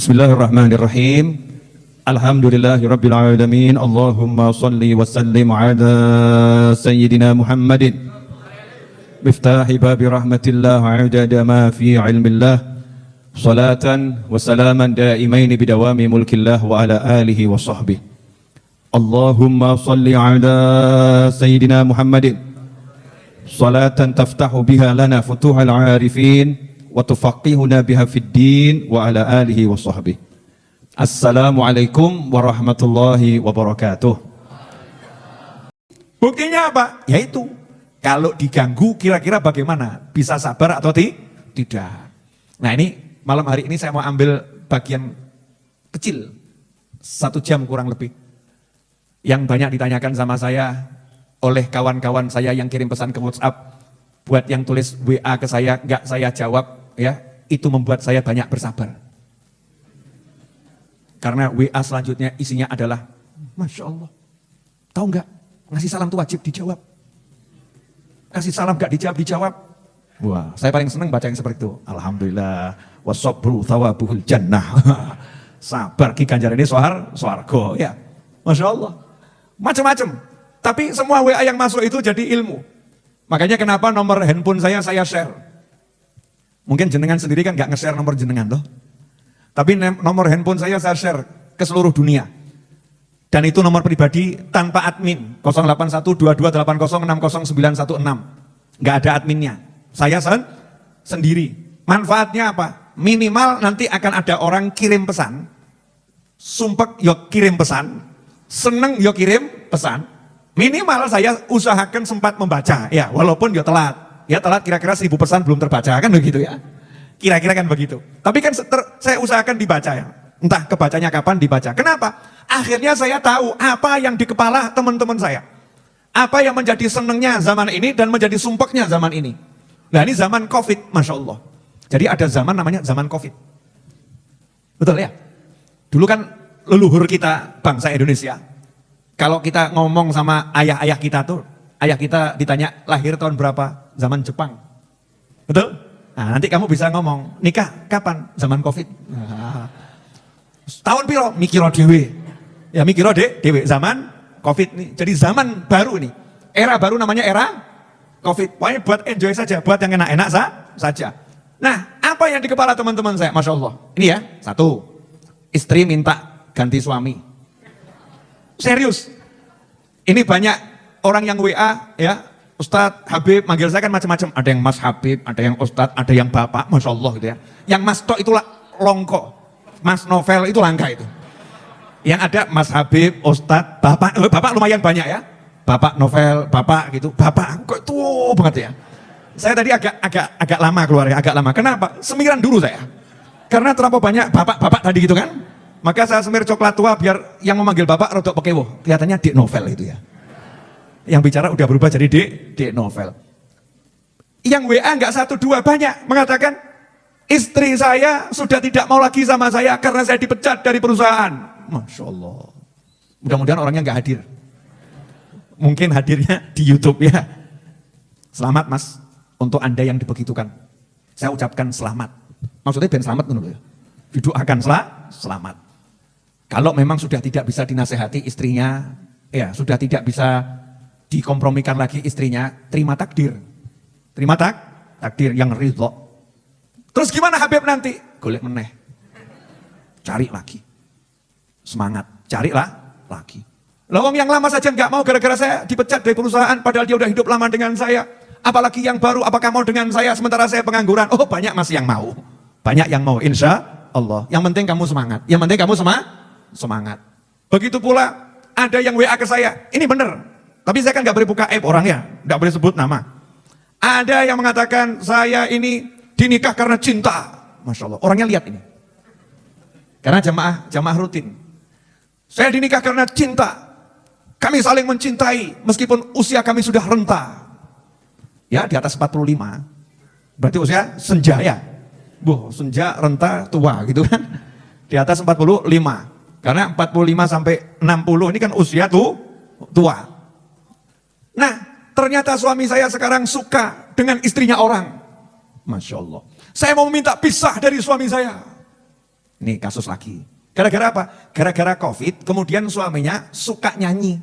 Bismillahirrahmanirrahim. Alhamdulillahirabbil alamin. Allahumma shalli wa sallim ala sayyidina Muhammadin miftahi babi rahmatillah adada ma fi ilmillah. Salatan wa salaman daimaini bidawami mulkillah wa ala alihi wa sahbihi. Allahumma shalli ala sayyidina Muhammadin salatan taftahu biha lana futuhal arifin wa tufaqihuna biha fid din wa ala alihi wa sahbihi. Assalamualaikum warahmatullahi wabarakatuh. Buktinya apa? Yaitu kalau diganggu kira-kira bagaimana? Bisa sabar atau tidak? Nah ini malam hari ini saya mau ambil bagian kecil 1 jam kurang lebih yang banyak ditanyakan sama saya oleh kawan-kawan saya yang kirim pesan ke WhatsApp, buat yang tulis WA ke saya nggak saya jawab. Ya, itu membuat saya banyak bersabar. Karena WA selanjutnya isinya adalah, Masya Allah, tahu nggak, ngasih salam itu wajib dijawab. Kasih salam nggak dijawab. Wah, saya paling senang baca yang seperti itu. Alhamdulillah, wasabru thawabuhul jannah. Sabar ki ganjarannya swarga. Ya, Masya Allah. Macam-macam. Tapi semua WA yang masuk itu jadi ilmu. Makanya kenapa nomor handphone saya share. Mungkin jenengan sendiri kan nggak nge-share nomor jenengan toh. Tapi nomor handphone saya share ke seluruh dunia. Dan itu nomor pribadi tanpa admin. 081228060916. Nggak ada adminnya. Saya sendiri. Manfaatnya apa? Minimal nanti akan ada orang kirim pesan. Sumpek yo kirim pesan. Seneng yo kirim pesan. Minimal saya usahakan sempat membaca. Ya walaupun yo telat. Ya telat kira-kira 1000 pesan belum terbaca kan begitu ya. Kira-kira kan begitu. Tapi kan saya usahakan dibaca ya. Entah kebacanya kapan dibaca. Kenapa? Akhirnya saya tahu apa yang di kepala teman-teman saya. Apa yang menjadi senengnya zaman ini dan menjadi sumpeknya zaman ini. Nah ini zaman Covid, Masya Allah. Jadi ada zaman namanya zaman Covid. Betul ya? Dulu kan leluhur kita bangsa Indonesia. Kalau kita ngomong sama ayah-ayah kita tuh, ayah kita ditanya lahir tahun berapa? Zaman Jepang. Betul? Nah, nanti kamu bisa ngomong, nikah kapan? Zaman Covid. Nah, tahun piro? Mikiro dewe. Ya mikiro dewe. Zaman Covid nih. Jadi zaman baru nih. Era baru namanya era Covid. Pokoknya buat enjoy saja. Buat yang enak-enak saja. Nah, apa yang di kepala teman-teman saya? Masya Allah. Ini ya, 1. Istri minta ganti suami. Serius. Ini banyak orang yang WA ya. Ustadz, Habib, manggil saya kan macam-macam. Ada yang Mas Habib, ada yang Ustadz, ada yang Bapak, Masya Allah gitu ya. Yang Mas Tok itu longko. Mas Novel itu langka itu. Yang ada Mas Habib, Ustadz, Bapak. Bapak lumayan banyak ya. Bapak Novel, Bapak gitu. Bapak, kok tua banget ya. Saya tadi agak lama keluar ya, agak lama. Kenapa? Semiran dulu saya. Karena terlalu banyak bapak-bapak tadi gitu kan. Maka saya semir coklat tua biar yang memanggil Bapak rodok pekewo. Kelihatannya Dik Novel itu ya. Yang bicara udah berubah jadi Dik Novel. Yang WA enggak 1, 2 banyak mengatakan istri saya sudah tidak mau lagi sama saya karena saya dipecat dari perusahaan. Masya Allah. Mudah-mudahan orangnya enggak hadir. Mungkin hadirnya di YouTube ya. Selamat Mas untuk Anda yang dibegitukan. Saya ucapkan selamat. Maksudnya ben selamat dulu ya. Didoakan selamat. Kalau memang sudah tidak bisa dinasehati istrinya, ya sudah tidak bisa dikompromikan lagi istrinya, terima takdir. Terima takdir yang ridho. Terus gimana Habib nanti? Golek meneh. Cari lagi. Semangat, carilah lagi. Lawang yang lama saja nggak mau gara-gara saya dipecat dari perusahaan, padahal dia udah hidup lama dengan saya. Apalagi yang baru, apakah mau dengan saya sementara saya pengangguran? Oh banyak masih yang mau. Banyak yang mau, insya Allah. Yang penting kamu semangat. Yang penting kamu semangat. Begitu pula ada yang WA ke saya. Ini bener. Tapi saya kan nggak boleh buka aib orangnya, nggak boleh sebut nama. Ada yang mengatakan saya ini dinikah karena cinta, Masya Allah. Orangnya lihat ini, karena jamaah rutin. Saya dinikah karena cinta. Kami saling mencintai meskipun usia kami sudah renta. Ya di atas 45. Berarti usia senja ya. Senja, renta, tua gitu kan. Di atas 45. Karena 45 sampai 60 ini kan usia tua. Nah, ternyata suami saya sekarang suka dengan istrinya orang. Masya Allah. Saya mau minta pisah dari suami saya. Ini kasus lagi. Gara-gara apa? Gara-gara COVID, kemudian suaminya suka nyanyi.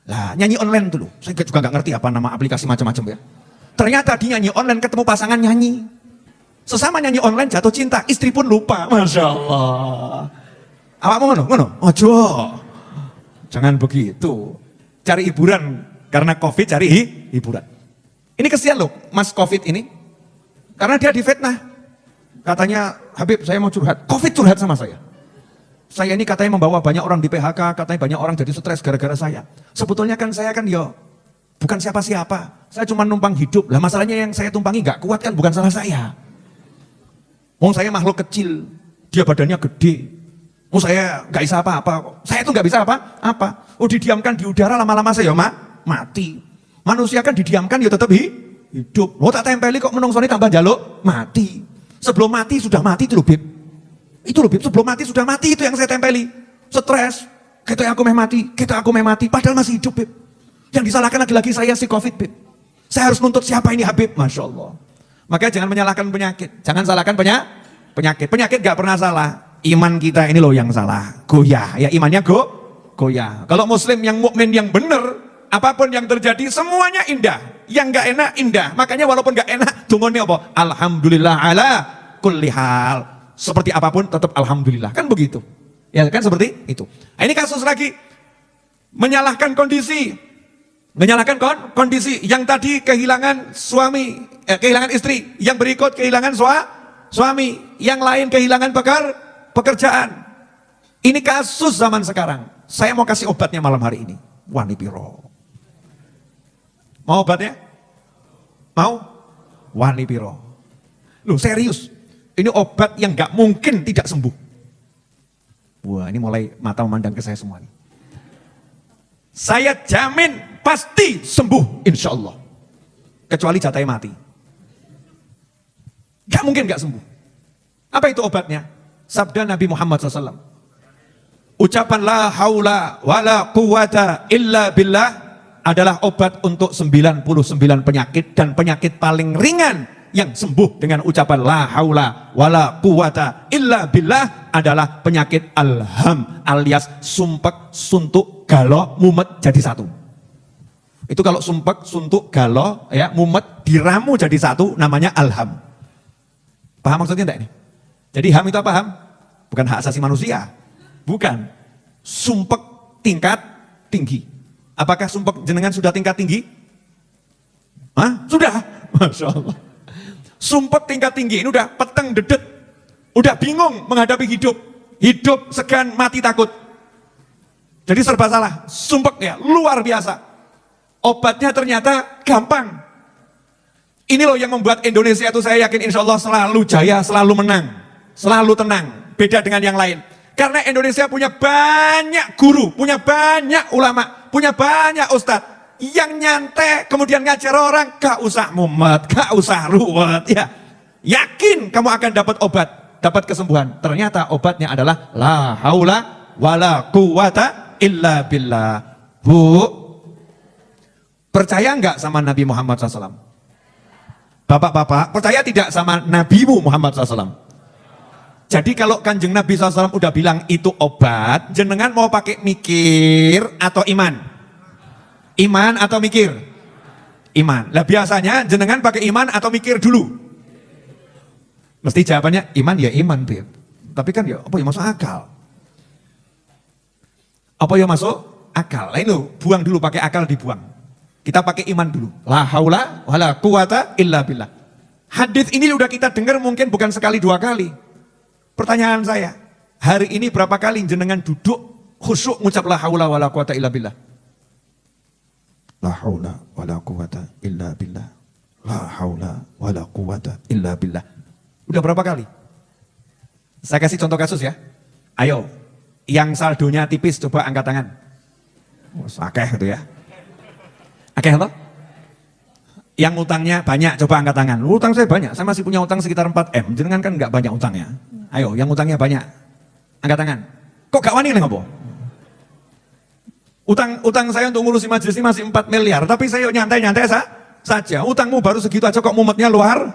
Lah, nyanyi online dulu. Saya juga nggak ngerti apa nama aplikasi macam-macam ya. Ternyata dia nyanyi online ketemu pasangan nyanyi. Sesama nyanyi online jatuh cinta, istri pun lupa. Masya Allah. Apa mau ngono? Ojo. Jangan begitu. Cari hiburan karena COVID, cari hiburan. Ini kesian loh, Mas COVID ini. Karena dia difitnah. Katanya, Habib saya mau curhat. COVID curhat sama saya. Saya ini katanya membawa banyak orang di PHK, katanya banyak orang jadi stres gara-gara saya. Sebetulnya kan saya kan bukan siapa-siapa. Saya cuma numpang hidup. Lah masalahnya yang saya tumpangi gak kuat kan bukan salah saya. Saya makhluk kecil, dia badannya gede. Saya gak bisa apa-apa. Saya itu gak bisa apa-apa. Didiamkan di udara lama-lama saya mati. Manusia kan didiamkan tetap hidup. Tak tempeli kok menungsoni tambah jaluk mati. Sebelum mati sudah mati itu loh Bib. Itu loh Bib, sebelum mati sudah mati itu yang saya tempeli. Stres, kita aku mati, padahal masih hidup Bib. Yang disalahkan lagi-lagi saya si COVID Bib. Saya harus nuntut siapa ini Habib, Masya Allah. Makanya jangan menyalahkan penyakit, jangan salahkan penyakit. Penyakit gak pernah salah, iman kita ini loh yang salah. Goyah, ya imannya goyah. Kalau muslim yang mukmin yang benar, apapun yang terjadi semuanya indah. Yang gak enak indah. Makanya walaupun gak enak, tunggunya apa? Alhamdulillah ala kulli hal. Seperti apapun tetap alhamdulillah. Kan begitu. Ya kan seperti itu. Nah, ini kasus lagi. Menyalahkan kondisi. Menyalahkan kondisi. Yang tadi kehilangan suami, kehilangan istri. Yang berikut kehilangan suami. Yang lain kehilangan pekerjaan. Ini kasus zaman sekarang. Saya mau kasih obatnya malam hari ini. Wani piro. Mau obatnya? Mau? Wani piro. Loh serius. Ini obat yang gak mungkin tidak sembuh. Wah ini mulai mata memandang ke saya semua nih. Saya jamin pasti sembuh insya Allah. Kecuali jatahnya mati. Gak mungkin gak sembuh. Apa itu obatnya? Sabda Nabi Muhammad SAW. Ucapan la haula wa la quwata illa billah adalah obat untuk 99 penyakit dan penyakit paling ringan yang sembuh dengan ucapan la haula wa la quwata illa billah adalah penyakit alham alias sumpek, suntuk, galo, mumet jadi satu. Itu kalau sumpek, suntuk, galo, ya, mumet diramu jadi satu namanya alham. Paham maksudnya enggak ini? Jadi ham itu apa ham? Bukan hak asasi manusia. Bukan. Sumpek tingkat tinggi. Apakah sumpek jenengan sudah tingkat tinggi? Hah? Sudah? Masya Allah. Sumpek tingkat tinggi ini udah peteng dedet. Udah bingung menghadapi hidup. Hidup segan mati takut. Jadi serba salah. Sumpek ya luar biasa. Obatnya ternyata gampang. Ini loh yang membuat Indonesia itu saya yakin insya Allah selalu jaya, selalu menang. Selalu tenang. Beda dengan yang lain. Karena Indonesia punya banyak guru, punya banyak ulama, punya banyak ustadz yang nyantai kemudian ngajar orang, gak usah mumet, gak usah ruwet, ya. Yakin kamu akan dapat obat, dapat kesembuhan. Ternyata obatnya adalah la haula wala quwata illa billah. Bu, percaya enggak sama Nabi Muhammad SAW? Bapak-bapak, percaya tidak sama Nabimu Muhammad SAW? Jadi kalau Kanjeng Nabi SAW udah bilang itu obat, jenengan mau pakai mikir atau iman? Iman atau mikir? Iman. Lah biasanya jenengan pakai iman atau mikir dulu? Mesti jawabannya iman ya iman, Beb. Tapi kan ya apa ya masuk akal? Apa ya masuk akal? Lah itu buang dulu, pakai akal dibuang. Kita pakai iman dulu. La haula wala quwata illa billah. Hadis ini udah kita dengar mungkin bukan sekali dua kali. Pertanyaan saya, hari ini berapa kali jenengan duduk khusyuk ngucap la haula wala quwata illa billah? La haula wala quwata illa billah. La haula wala quwata illa billah. Udah berapa kali? Saya kasih contoh kasus ya. Ayo, yang saldonya tipis coba angkat tangan. Akeh gitu ya. Akeh apa? Yang utangnya banyak coba angkat tangan. Utang saya banyak, saya masih punya utang sekitar 4M. Jenengan kan nggak banyak utangnya. Ayo, yang utangnya banyak, angkat tangan. Kok gak wani ngopo? Utang saya untuk ngurusi majelis ini masih 4 miliar, tapi saya nyantai-nyantai saja. Utangmu baru segitu aja kok mumetnya luar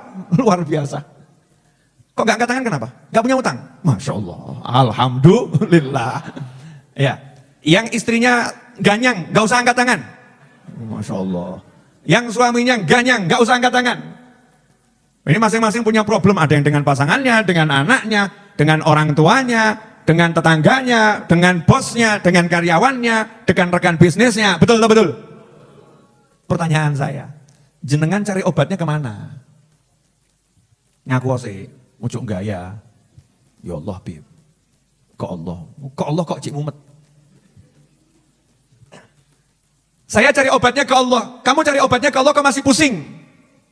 biasa. Kok nggak angkat tangan kenapa? Nggak punya utang? Masya Allah, alhamdulillah. Ya, yang istrinya ganyang, nggak usah angkat tangan. Masya Allah. Yang suaminya ganyang, nggak usah angkat tangan. Ini masing-masing punya problem. Ada yang dengan pasangannya, dengan anaknya, dengan orang tuanya, dengan tetangganya, dengan bosnya, dengan karyawannya, dengan rekan bisnisnya. Betul atau betul? Pertanyaan saya, jenengan cari obatnya kemana? Ngaku sih, muncul gaya. Ya Allah, Bib. Kok Allah kok cik mumet? Saya cari obatnya ke Allah, kamu cari obatnya ke Allah, kau masih pusing.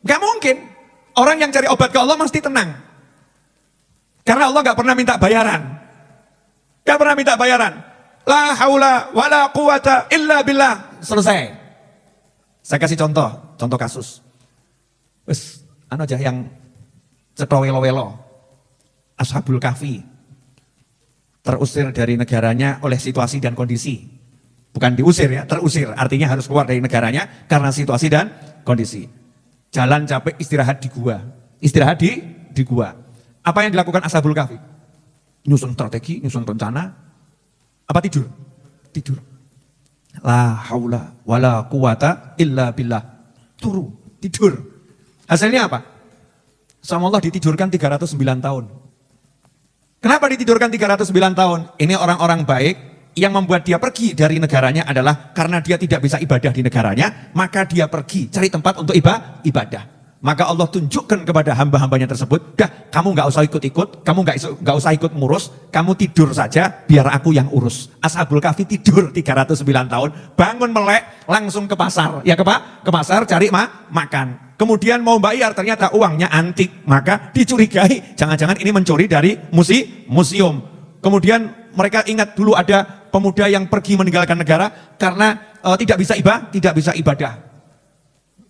Gak mungkin. Orang yang cari obat ke Allah mesti tenang. Karena Allah gak pernah minta bayaran. Gak pernah minta bayaran. La haula wa la quwata illa billah. Selesai. Saya kasih contoh kasus. Wes, anu aja yang cetowelo-welo. Ashabul Kahfi. Terusir dari negaranya oleh situasi dan kondisi. Bukan diusir ya, terusir. Artinya harus keluar dari negaranya karena situasi dan kondisi. Jalan capek, istirahat di gua. Istirahat di gua. Apa yang dilakukan Ashabul Kahfi? Nyusun strategi, nyusun rencana. Apa tidur? Tidur. La haula wala quwata illa billah. Turu, tidur. Hasilnya apa? Sama Allah ditidurkan 309 tahun. Kenapa ditidurkan 309 tahun? Ini orang-orang baik. Yang membuat dia pergi dari negaranya adalah karena dia tidak bisa ibadah di negaranya, maka dia pergi cari tempat untuk ibadah. Maka Allah tunjukkan kepada hamba-hambanya tersebut, dah kamu nggak usah ikut-ikut, kamu nggak usah ikut ngurus, kamu tidur saja, biar aku yang urus. Ashabul Kahfi tidur 309 tahun, bangun melek, langsung ke pasar, ya ke pasar cari makan. Kemudian mau bayar, ternyata uangnya antik, maka dicurigai, jangan-jangan ini mencuri dari museum. Kemudian mereka ingat dulu ada pemuda yang pergi meninggalkan negara karena tidak bisa ibadah.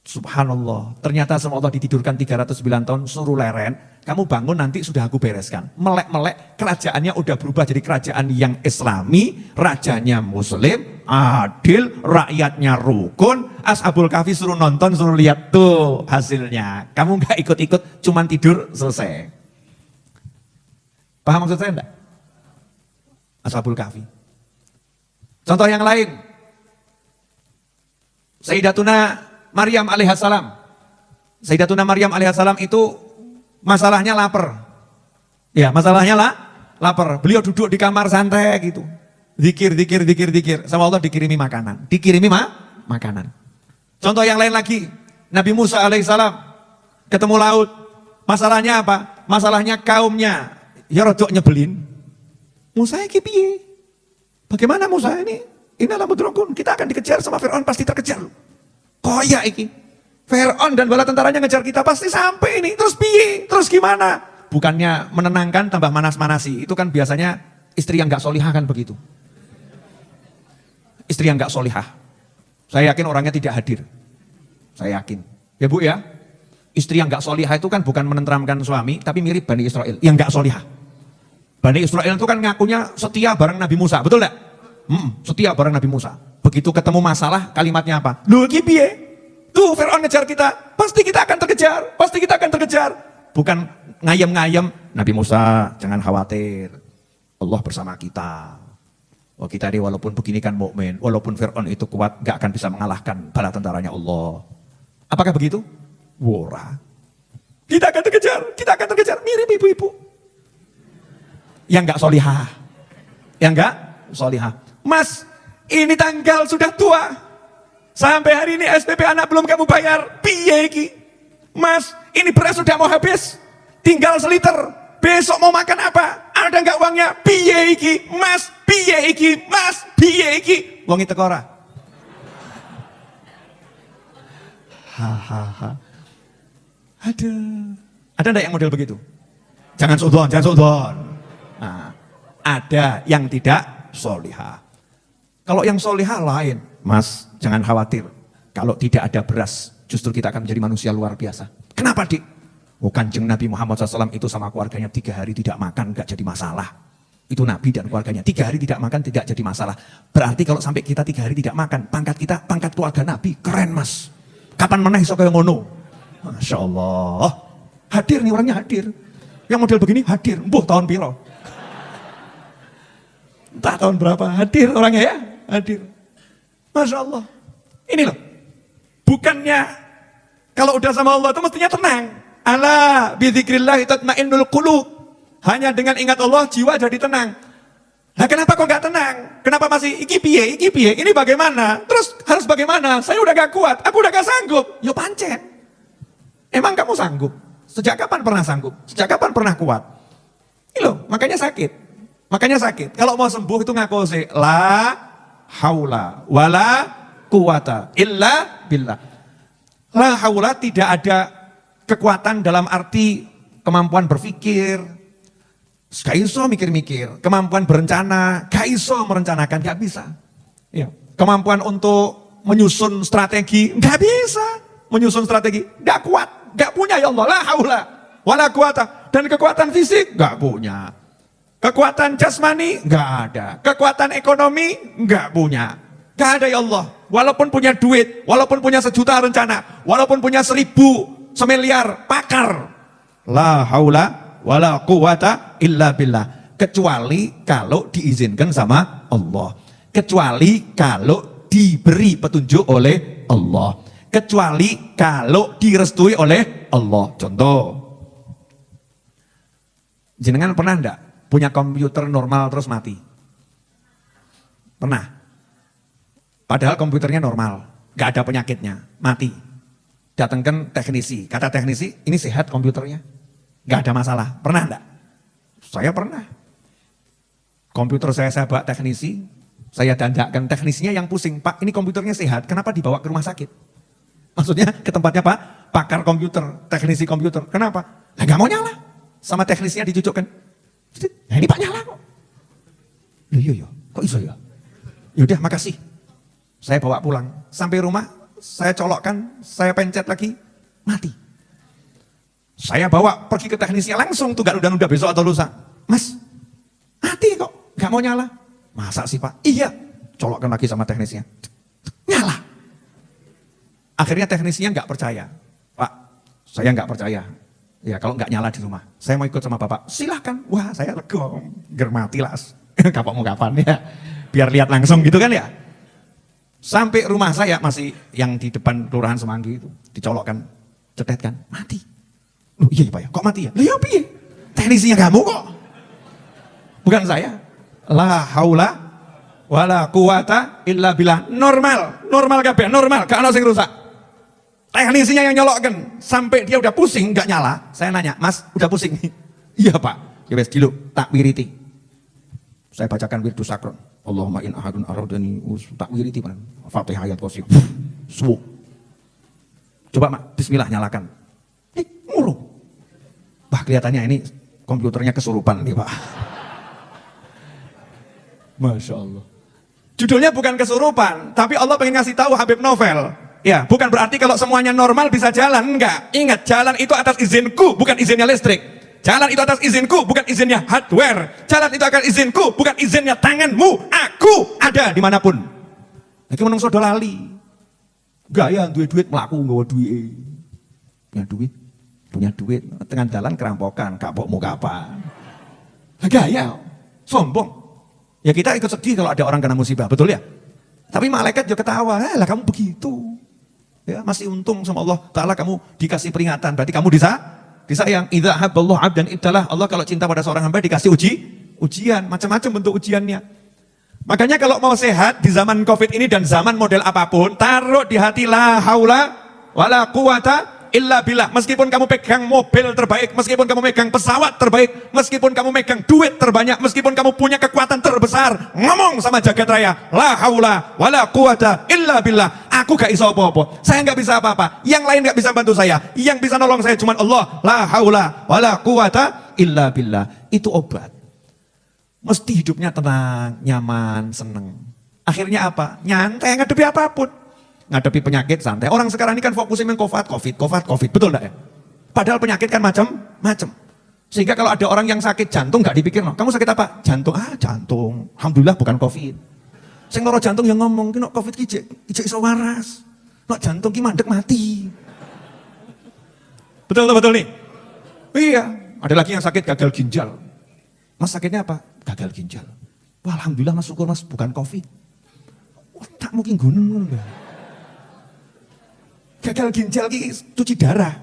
Subhanallah, ternyata sama Allah ditidurkan 309 tahun, suruh leren, kamu bangun nanti sudah aku bereskan. Melek-melek, kerajaannya udah berubah jadi kerajaan yang islami, rajanya muslim, adil, rakyatnya rukun. Ashabul Kahfi suruh nonton, suruh lihat tuh hasilnya. Kamu gak ikut-ikut, cuman tidur, selesai. Paham maksud saya enggak? Ashabul Kahfi. Contoh yang lain, Sayyidatuna Maryam alaihissalam. Sayyidatuna Maryam alaihissalam itu masalahnya lapar. Ya, masalahnya lapar. Beliau duduk di kamar santai gitu. Zikir. Sama Allah dikirimi makanan. Makanan. Contoh yang lain lagi, Nabi Musa alaihissalam ketemu laut. Masalahnya apa? Masalahnya kaumnya ya rodok nyebelin. Musa iki piye? Bagaimana Musa ini? Innalah mudrakun, kita akan dikejar sama Fir'aun, pasti terkejar. Koyak iki. Fir'aun dan bala tentaranya ngejar kita, pasti sampai ini. Terus piye? Terus gimana? Bukannya menenangkan tambah manas-manasi. Itu kan biasanya istri yang gak solihah kan begitu. Istri yang gak solihah. Saya yakin orangnya tidak hadir. Saya yakin. Ya Bu ya. Istri yang gak solihah itu kan bukan menenteramkan suami, tapi mirip Bani Israel yang gak solihah. Bani Israel itu kan ngakunya setia bareng Nabi Musa, betul enggak? Setia bareng Nabi Musa. Begitu ketemu masalah, kalimatnya apa? Loh iki piye? Tuh Fir'aun ngejar kita, pasti kita akan terkejar. Bukan ngayem-ngayem, Nabi Musa jangan khawatir, Allah bersama kita. Oh kita ini walaupun begini kan mukmin, walaupun Fir'aun itu kuat, gak akan bisa mengalahkan bala tentaranya Allah. Apakah begitu? Wora. Kita akan terkejar, mirip ibu-ibu. Yang enggak solihah. Mas, ini tanggal sudah tua. Sampai hari ini SPP anak belum kamu bayar. Piye iki? Mas, ini beras sudah mau habis. Tinggal seliter. Besok mau makan apa? Ada enggak uangnya? Piye iki? Mas, piye iki? Wong teko ora? Hahaha. Ada enggak yang model begitu? Jangan suudzon. Nah, ada yang tidak solihah. Kalau yang solihah lain, Mas jangan khawatir. Kalau tidak ada beras, justru kita akan menjadi manusia luar biasa. Kenapa Dik? Kanjeng Nabi Muhammad SAW itu sama keluarganya 3 hari tidak makan, gak jadi masalah. Itu Nabi dan keluarganya 3 hari tidak makan, tidak jadi masalah. Berarti kalau sampai kita 3 hari tidak makan, pangkat kita, pangkat keluarga Nabi, keren Mas. Kapan meneh iso kaya ngono? Masya Allah. Hadir nih orangnya hadir. Yang model begini hadir, tahun piro. Entah tahun berapa, hadir orangnya ya, hadir. Masya Allah. Ini loh, bukannya kalau udah sama Allah itu mestinya tenang. Ala bidzikrillah tatmainnul qulub. Hanya dengan ingat Allah jiwa jadi tenang. Nah kenapa kok nggak tenang? Kenapa masih iki piye, ini bagaimana? Terus harus bagaimana? Saya udah gak kuat, aku udah gak sanggup. Yo pancen. Emang kamu sanggup? Sejak kapan pernah sanggup? Sejak kapan pernah kuat? Ini loh, makanya sakit. Makanya sakit. Kalau mau sembuh itu ngaku sih, la haula wala quwata illa billah. La haula tidak ada kekuatan dalam arti kemampuan berpikir, gak iso mikir-mikir, kemampuan berencana, gak iso merencanakan, gak bisa. Ya. Kemampuan untuk menyusun strategi, gak bisa. Menyusun strategi, gak kuat, gak punya ya Allah, la haula, wala quwata. Dan kekuatan fisik, gak punya. Kekuatan jasmani, gak ada. Kekuatan ekonomi, gak punya. Gak ada ya Allah. Walaupun punya duit, walaupun punya 1 juta rencana, walaupun punya 1000, 1 miliar pakar. La haula wala quwata illa billah. Kecuali kalau diizinkan sama Allah. Kecuali kalau diberi petunjuk oleh Allah. Kecuali kalau direstui oleh Allah. Contoh, jenengan pernah enggak punya komputer normal terus mati? Pernah? Padahal komputernya normal, gak ada penyakitnya, mati. Datangkan teknisi, kata teknisi, ini sehat komputernya, gak ada masalah. Pernah enggak? Saya pernah. Komputer saya bawa teknisi, saya dandakkan teknisinya yang pusing, Pak ini komputernya sehat, kenapa dibawa ke rumah sakit? Maksudnya ke tempatnya Pak, pakar komputer, teknisi komputer, kenapa? Nah, gak mau nyala, sama teknisinya dicucukkan. Nah ini Pak nyala kok. Iya, kok iso ya? Yaudah makasih. Saya bawa pulang, sampai rumah saya colokkan, saya pencet lagi, mati. Saya bawa pergi ke teknisnya langsung, tuh gak udah besok atau lusa. Mas, mati kok, gak mau nyala. Masa sih Pak? Iya, colokkan lagi sama teknisnya. Nyala. Akhirnya teknisnya gak percaya. Pak, saya gak percaya. Ya kalau gak nyala di rumah, saya mau ikut sama Bapak. Silahkan. Wah saya lega, germati las. Kapok mau kapan ya. Biar lihat langsung gitu kan ya. Sampai rumah saya masih yang di depan Kelurahan Semanggi itu dicolokkan, cetetkan, mati. Loh iya Pak ya, kok mati ya? Loh iya piye? Teknisinya kamu kok. Bukan saya. La haula wala quwata illa billah. Normal kabeh, normal, gak ono sing rusak. Teknisinya yang nyolokkan sampai dia udah pusing gak nyala. Saya nanya, "Mas, udah pusing?" "Iya, Pak." "Ya wes, dulu tak wiriti." Saya bacakan wirdu sakron. Allahumma in ahadun aradani tak wiriti pan. Fatihah ayat kursi. Suwuk. Coba Mak, bismillah nyalakan. Mulu. Bah kelihatannya ini komputernya kesurupan nih Pak. Masya Allah. Judulnya bukan kesurupan, tapi Allah pengen ngasih tahu Habib Novel. Ya, bukan berarti kalau semuanya normal bisa jalan, enggak. Ingat, jalan itu atas izinku, bukan izinnya listrik. Jalan itu atas izinku, bukan izinnya hardware. Jalan itu akan izinku, bukan izinnya tanganmu. Aku ada dimanapun. Lagi menungso do lali. Gaya duit melaku nggawa duit. Punya duit, tengah jalan kerampokan, kapok mau kapan. Gaya, sombong. Ya kita ikut sedih kalau ada orang kena musibah, betul ya? Tapi malaikat juga ketawa, lah kamu begitu. Ya, masih untung sama Allah Ta'ala kamu dikasih peringatan, berarti kamu disayang. Idza habballahu 'abdan ibtalah. Allah kalau cinta pada seorang hamba dikasih ujian, macam-macam bentuk ujiannya. Makanya kalau mau sehat di zaman Covid ini dan zaman model apapun, taruh di hati la haula wala quwata illa billah. Meskipun kamu pegang mobil terbaik, meskipun kamu pegang pesawat terbaik, meskipun kamu pegang duit terbanyak, meskipun kamu punya kekuatan terbesar, ngomong sama jagat raya, la haula wala quwata illa billah. Aku gak iso apa-apa, saya gak bisa apa-apa, yang lain gak bisa bantu saya, yang bisa nolong saya cuma Allah. La haula wala quwata illa billah. Itu obat. Mesti hidupnya tenang, nyaman, seneng. Akhirnya apa? Nyantai ngadepi apapun. Ngadepi penyakit santai. Orang sekarang ini kan fokusnya main COVID. Betul enggak ya? Padahal penyakit kan macam-macam. Sehingga kalau ada orang yang sakit jantung gak dipikir, no, kamu sakit apa? Jantung. Jantung. Alhamdulillah bukan COVID. Sing loro jantung yang ngomong, "Ki nek Covid ki ijek iso waras. Nek jantung ki mandek mati." Betul nih? Iya, Ada lagi yang sakit gagal ginjal. Mas sakitnya apa? Gagal ginjal. Wah, alhamdulillah mas, syukur mas, bukan COVID. Tak mungkin gunung. Gagal ginjal ki cuci darah.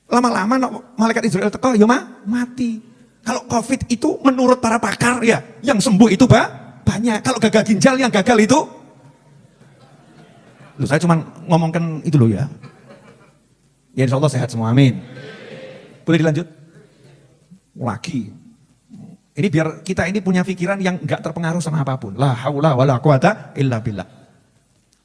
Lama-lama malaikat Israel teko ya mati. Kalau COVID itu menurut para pakar ya, yang sembuh itu banyak. Kalau gagal ginjal yang gagal itu, loh, saya cuma ngomongkan itu loh ya. Ya insya Allah sehat semua, amin. Boleh dilanjut? Lagi. Ini biar kita ini punya pikiran yang enggak terpengaruh sama apapun. La haula wala quwata illa billah.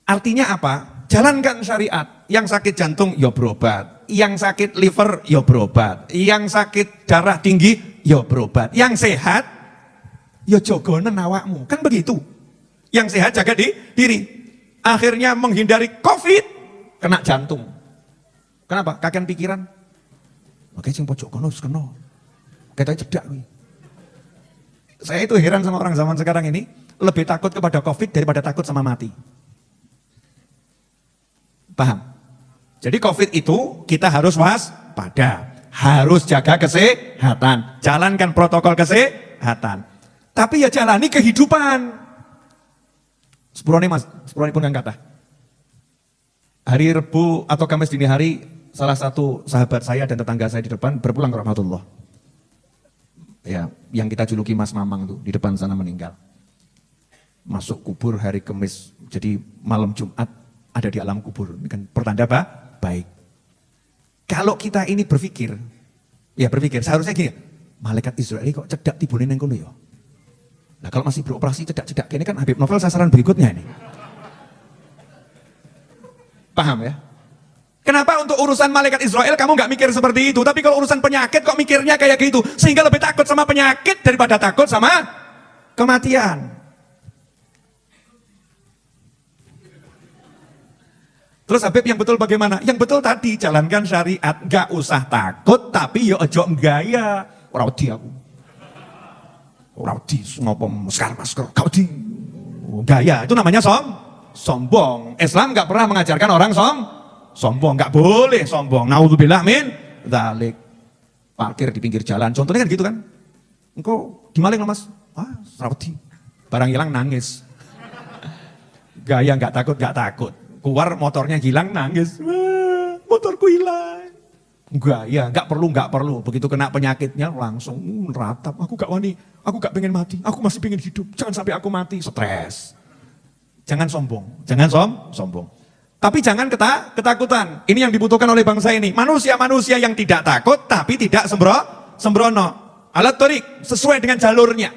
Artinya apa? Jalankan syariat. Yang sakit jantung ya berobat. Yang sakit liver ya berobat. Yang sakit darah tinggi ya berobat. Yang sehat ya jogonen awakmu. Kan begitu. Yang sehat jaga diri. Akhirnya menghindari COVID, kena jantung. Kenapa? Kakean pikiran. Oke, sing pojok kono wis kena. Kita cedak kuwi. Saya itu heran sama orang zaman sekarang ini, lebih takut kepada COVID daripada takut sama mati. Paham? Jadi COVID itu kita harus waspada, harus jaga kesehatan, jalankan protokol kesehatan. Tapi ya jalani kehidupan. Sepurone mas, sepurone pun yang kata. Hari Rebu atau Kamis dini hari, salah satu sahabat saya dan tetangga saya di depan berpulang ke rahmatullah. Ya, yang kita juluki Mas Mamang tuh di depan sana meninggal. Masuk kubur hari Kamis, jadi malam Jumat ada di alam kubur. Ini kan pertanda baik. Kalau kita ini berpikir, seharusnya gini, malaikat Israel kok cedak tibunin yang kono ya. Nah kalau masih beroperasi cedak-cedak, ini kan Habib Novel sasaran berikutnya ini. Paham ya? Kenapa untuk urusan malaikat Israel kamu nggak mikir seperti itu? Tapi kalau urusan penyakit kok mikirnya kayak gitu? Sehingga lebih takut sama penyakit daripada takut sama kematian. Terus Habib yang betul bagaimana? Yang betul tadi, jalankan syariat. Nggak usah takut, tapi ya ojo gaya. Ora wedi aku. Ora wedi ngopo masker. Gak wedi. Gaya, itu namanya sombong. Islam nggak pernah mengajarkan orang sombong, nggak boleh sombong. Naudzubillah min dzalik. Parkir di pinggir jalan, contohnya kan gitu kan. Engkau dimaling loh mas, serawati. Barang hilang nangis. Gaya nggak takut. Keluar motornya hilang nangis. Motorku hilang. Gaya nggak perlu. Begitu kena penyakitnya langsung meratap. Aku nggak wani, aku nggak pengen mati. Aku masih pengen hidup. Jangan sampai aku mati. Stres. Jangan sombong. Tapi jangan ketakutan. Ini yang dibutuhkan oleh bangsa ini. Manusia-manusia yang tidak takut tapi tidak sembrono. Alat torik sesuai dengan jalurnya.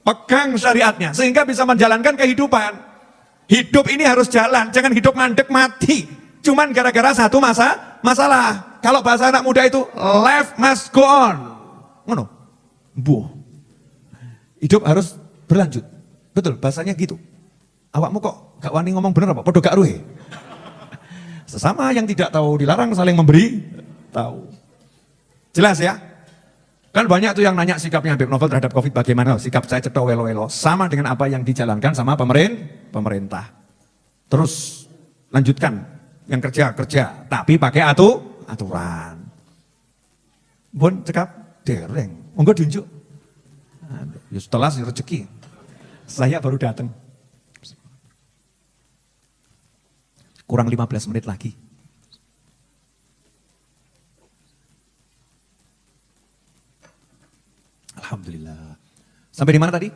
Pegang syariatnya sehingga bisa menjalankan kehidupan. Hidup ini harus jalan, jangan hidup mandek mati. Cuman gara-gara satu masalah. Kalau bahasa anak muda itu life must go on. Ngono. Hidup harus berlanjut. Betul, bahasanya gitu. Awakmu kok gak wani ngomong bener apa? Podo gak ruhe. Sesama yang tidak tahu dilarang saling memberi tahu. Jelas ya? Kan banyak tuh yang nanya sikapnya Habib Novel terhadap COVID bagaimana? Sikap saya cetok welo-welo. Sama dengan apa yang dijalankan sama pemerintah. Terus lanjutkan. Yang kerja. Tapi pakai aturan. Bon cekap dereng. Monggo diunjuk. Ya setelah si rezeki. Saya baru datang. Kurang 15 menit lagi. Alhamdulillah. Sampai di mana tadi?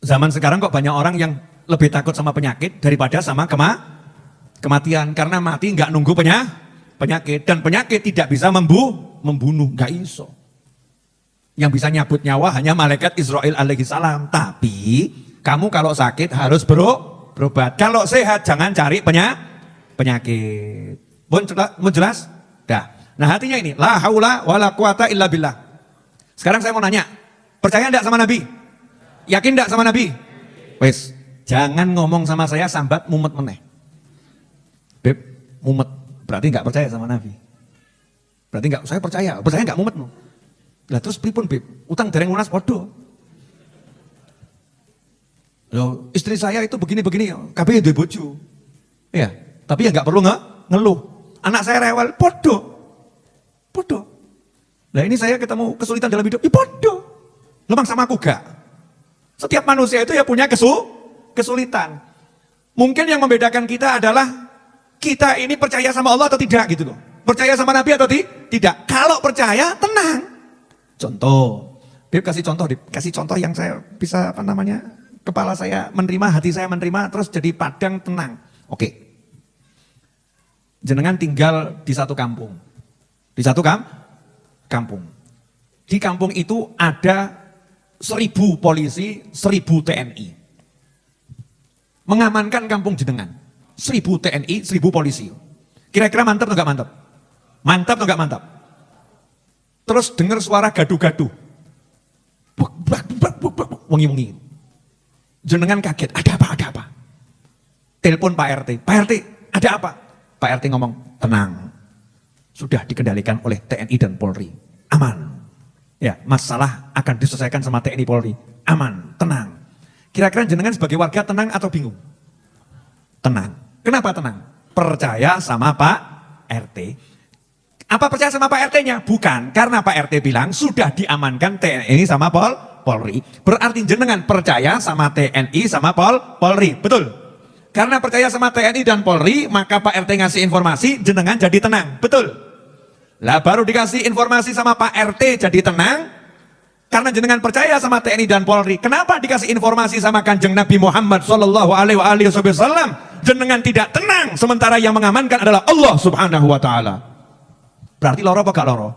Zaman sekarang kok banyak orang yang lebih takut sama penyakit daripada sama kematian. Karena mati nggak nunggu penyakit. Dan penyakit tidak bisa membunuh. Nggak iso. Yang bisa nyabut nyawa hanya malaikat Israel alaihi salam. Tapi kamu kalau sakit harus berobat. Kalau sehat jangan cari penyakit. Mau jelas? Dah. Nah hatinya ini, la haula wala quwata illa billah. Sekarang saya mau nanya, percaya enggak sama Nabi? Yakin enggak sama Nabi? Wes, jangan ngomong sama saya sambat mumet meneh. Beb, mumet. Berarti enggak percaya sama Nabi. Berarti enggak, saya percaya enggak mumet no. Lah terus pripun Beb? Utang dereng lunas podo. Loh, istri saya itu begini-begini, kabeh duwe bojo. Iya, tapi ya enggak perlu ngeluh. Anak saya rewel, podo. Nah ini saya ketemu kesulitan dalam hidup, ya bodoh. Lemang sama aku gak. Setiap manusia itu ya punya kesulitan. Mungkin yang membedakan kita adalah kita ini percaya sama Allah atau tidak gitu loh. Percaya sama Nabi atau tidak. Kalau percaya tenang. Contoh, Beb kasih contoh yang saya bisa kepala saya menerima, hati saya menerima, terus jadi padang tenang. Oke. Jenengan tinggal di satu kampung. Di satu kampung. Di kampung itu ada 1000 polisi, 1000 TNI. Mengamankan kampung jenengan. 1000 TNI, 1000 polisi. Kira-kira mantap atau enggak mantap? Mantap atau enggak mantap? Terus dengar suara gaduh-gaduh. Wengi-wengi. Jenengan kaget, ada apa? Telepon Pak RT. Pak RT, ada apa? Pak RT ngomong, tenang. Sudah dikendalikan oleh TNI dan Polri. Aman. Ya, masalah akan diselesaikan sama TNI Polri. Aman, tenang. Kira-kira jenengan sebagai warga tenang atau bingung? Tenang. Kenapa tenang? Percaya sama Pak RT. Apa percaya sama Pak RT-nya? Bukan, karena Pak RT bilang sudah diamankan TNI sama Polri. Berarti jenengan percaya sama TNI sama Polri. Betul? Karena percaya sama TNI dan Polri, maka Pak RT ngasih informasi, jenengan jadi tenang. Betul? Lah baru dikasih informasi sama Pak RT jadi tenang, karena jenengan percaya sama TNI dan Polri. Kenapa dikasih informasi sama Kanjeng Nabi Muhammad sallallahu alaihi wasallam? Jenengan tidak tenang, sementara yang mengamankan adalah Allah Subhanahu wa taala. Berarti loro apa gak loro?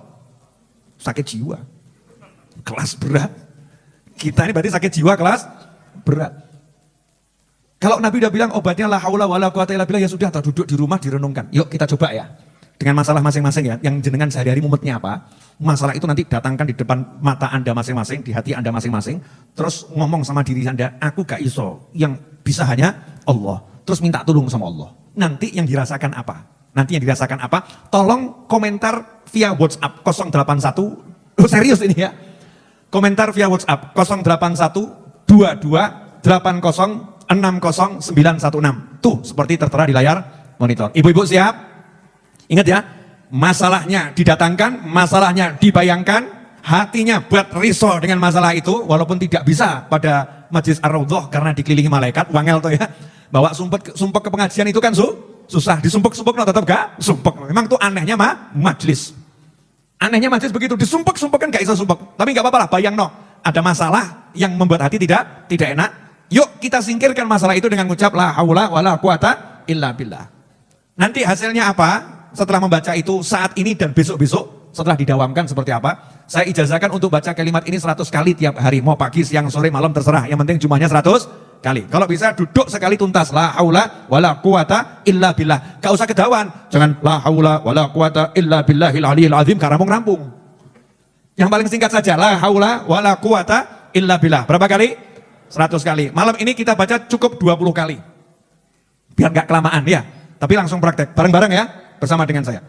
Sakit jiwa. Kelas berat. Kita ini berarti sakit jiwa kelas berat. Kalau Nabi udah bilang obatnya la haula wala quwata illa billah, ya sudah, duduk di rumah direnungkan. Yuk kita coba ya. Dengan masalah masing-masing ya, yang jenengan sehari-hari mumetnya apa? Masalah itu nanti datangkan di depan mata Anda masing-masing, di hati Anda masing-masing. Terus ngomong sama diri Anda, aku gak iso, yang bisa hanya Allah. Terus minta tolong sama Allah. Nanti yang dirasakan apa? Tolong komentar via WhatsApp 081, serius ini ya. Komentar via WhatsApp 081 22 80 60916. Tuh seperti tertera di layar monitor. Ibu-ibu siap? Ingat ya, masalahnya didatangkan, masalahnya dibayangkan, hatinya buat risau dengan masalah itu, walaupun tidak bisa pada Majlis Ar-Raudhah karena dikelilingi malaikat, wangel tuh ya. Bawa sumpek ke pengajian itu kan susah, disumpek-sumpek no, tetap gak sumpek. Memang tuh anehnya majlis. Anehnya majlis begitu, disumpek kan gak bisa sumpek. Tapi gak apa-apa lah, bayang no, ada masalah yang membuat hati tidak enak. Yuk kita singkirkan masalah itu dengan ucap la haula wala quwata illa billah. Nanti hasilnya apa? Setelah membaca itu saat ini dan besok-besok setelah didawamkan seperti apa? Saya ijazahkan untuk baca kalimat ini 100 kali tiap hari. Mau pagi, siang, sore, malam terserah. Yang penting jumlahnya 100 kali. Kalau bisa duduk sekali tuntas. La haula wala quwata illa billah. Gak usah kedawan. Jangan la haula wala quwata illa billahil aliyil azim karampung-rampung. Yang paling singkat saja. La haula wala quwata illa billah. Berapa kali? 100 kali. Malam ini kita baca cukup 20 kali. Biar gak kelamaan ya. Tapi langsung praktek. Bareng-bareng ya. Bersama dengan saya.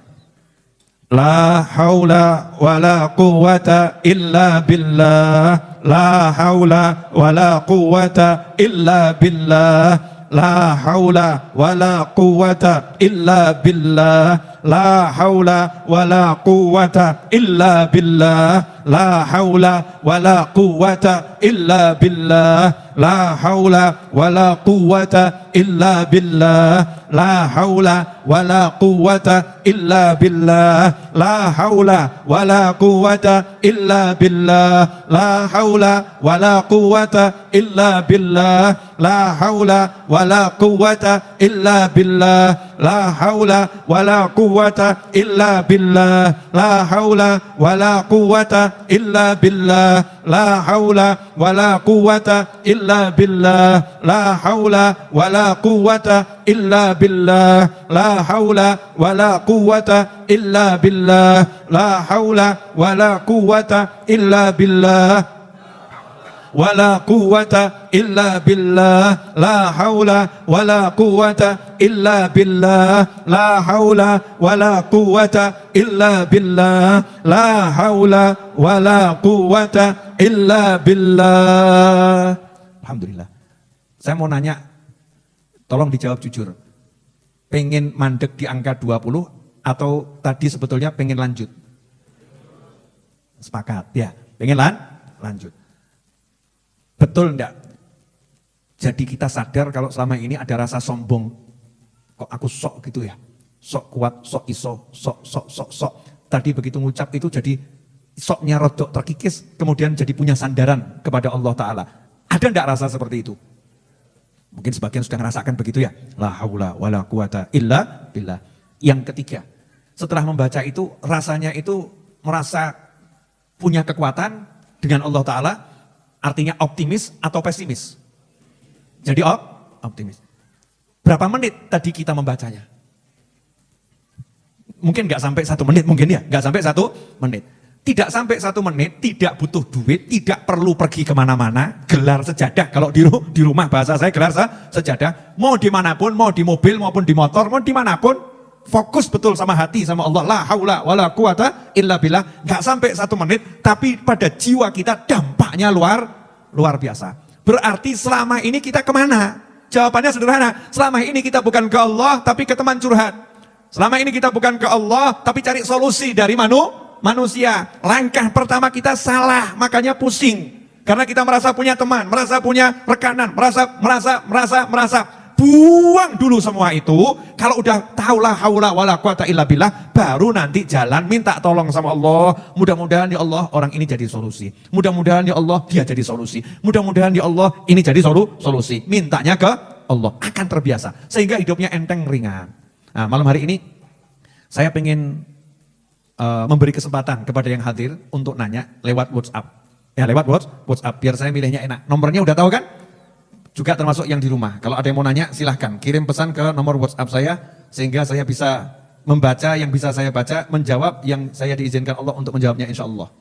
La haula wala quwata illa billah. La haula wala quwata illa billah. La haula wala quwata illa billah. La haula wala quwata illa billah. La haula wala quwata illa billah. La haula wala quwwata illa billah. La haula wala quwwata illa billah. La haula wala quwwata illa billah. La haula wala quwwata illa billah. La haula wala quwwata illa billah. La haula wala quwwata illa billah. La haula wala quwwata illa billah. La haula wala quwwata illa billah. La haula wala quwwata illa billah. La haula wala quwwata illa billah. La haula wala quwwata illa billah. Wala quwwata illa billah. La haula wala quwwata illa billah. La haula wala quwwata illa billah. La haula wala quwwata illa billah. Alhamdulillah. Saya mau nanya, tolong dijawab jujur. Pengen mandek di angka 20 atau tadi sebetulnya pengen lanjut? Sepakat, ya. Pengen lanjut. Betul enggak? Jadi kita sadar kalau selama ini ada rasa sombong. Kok aku sok gitu ya? Sok kuat, sok iso, sok. Tadi begitu ngucap itu jadi soknya rodok terkikis, kemudian jadi punya sandaran kepada Allah Ta'ala. Ada enggak rasa seperti itu? Mungkin sebagian sudah merasakan begitu ya. La haula wala quwata illa billah. Yang ketiga, setelah membaca itu rasanya itu merasa punya kekuatan dengan Allah Ta'ala, artinya optimis atau pesimis? Jadi optimis. Berapa menit tadi kita membacanya? Mungkin nggak sampai 1 menit, mungkin ya, nggak sampai 1 menit. Tidak sampai 1 menit, tidak butuh duit, tidak perlu pergi kemana-mana, gelar sejadah. Kalau di rumah bahasa saya gelar sejadah, mau dimanapun, mau di mobil maupun di motor, mau dimanapun, fokus betul sama hati, sama Allah. La haula wala quwata illa billah. Nggak sampai 1 menit, tapi pada jiwa kita dampaknya luar biasa. Berarti selama ini kita kemana? Jawabannya sederhana, selama ini kita bukan ke Allah, tapi ke teman curhat. Selama ini kita bukan ke Allah, tapi cari solusi dari manusia. Langkah pertama kita salah, makanya pusing. Karena kita merasa punya teman, merasa punya rekanan, merasa. Buang dulu semua itu. Kalau udah tahu la haula wala quwata illa billah, baru nanti jalan minta tolong sama Allah. Mudah-mudahan ya Allah orang ini jadi solusi. Mudah-mudahan ya Allah dia jadi solusi. Mudah-mudahan ya Allah ini jadi solusi. Mintanya ke Allah, akan terbiasa. Sehingga hidupnya enteng ringan. Nah, malam hari ini saya pengen memberi kesempatan kepada yang hadir untuk nanya lewat WhatsApp. Ya lewat WhatsApp biar saya milihnya enak. Nomornya udah tahu kan? Juga termasuk yang di rumah. Kalau ada yang mau nanya silahkan kirim pesan ke nomor WhatsApp saya sehingga saya bisa membaca yang bisa saya baca, menjawab yang saya diizinkan Allah untuk menjawabnya insya Allah.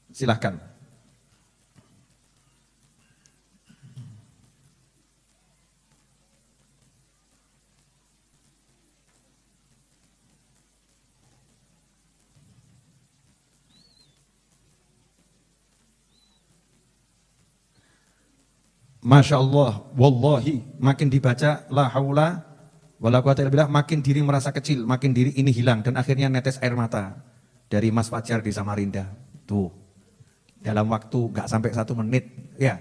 Silahkan. Masya Allah, wallahi, makin dibaca la haula wala quwata illa billah, makin diri merasa kecil, makin diri ini hilang dan akhirnya netes air mata dari Mas Fajar di Samarinda. Tuh, dalam waktu gak sampai 1 menit, ya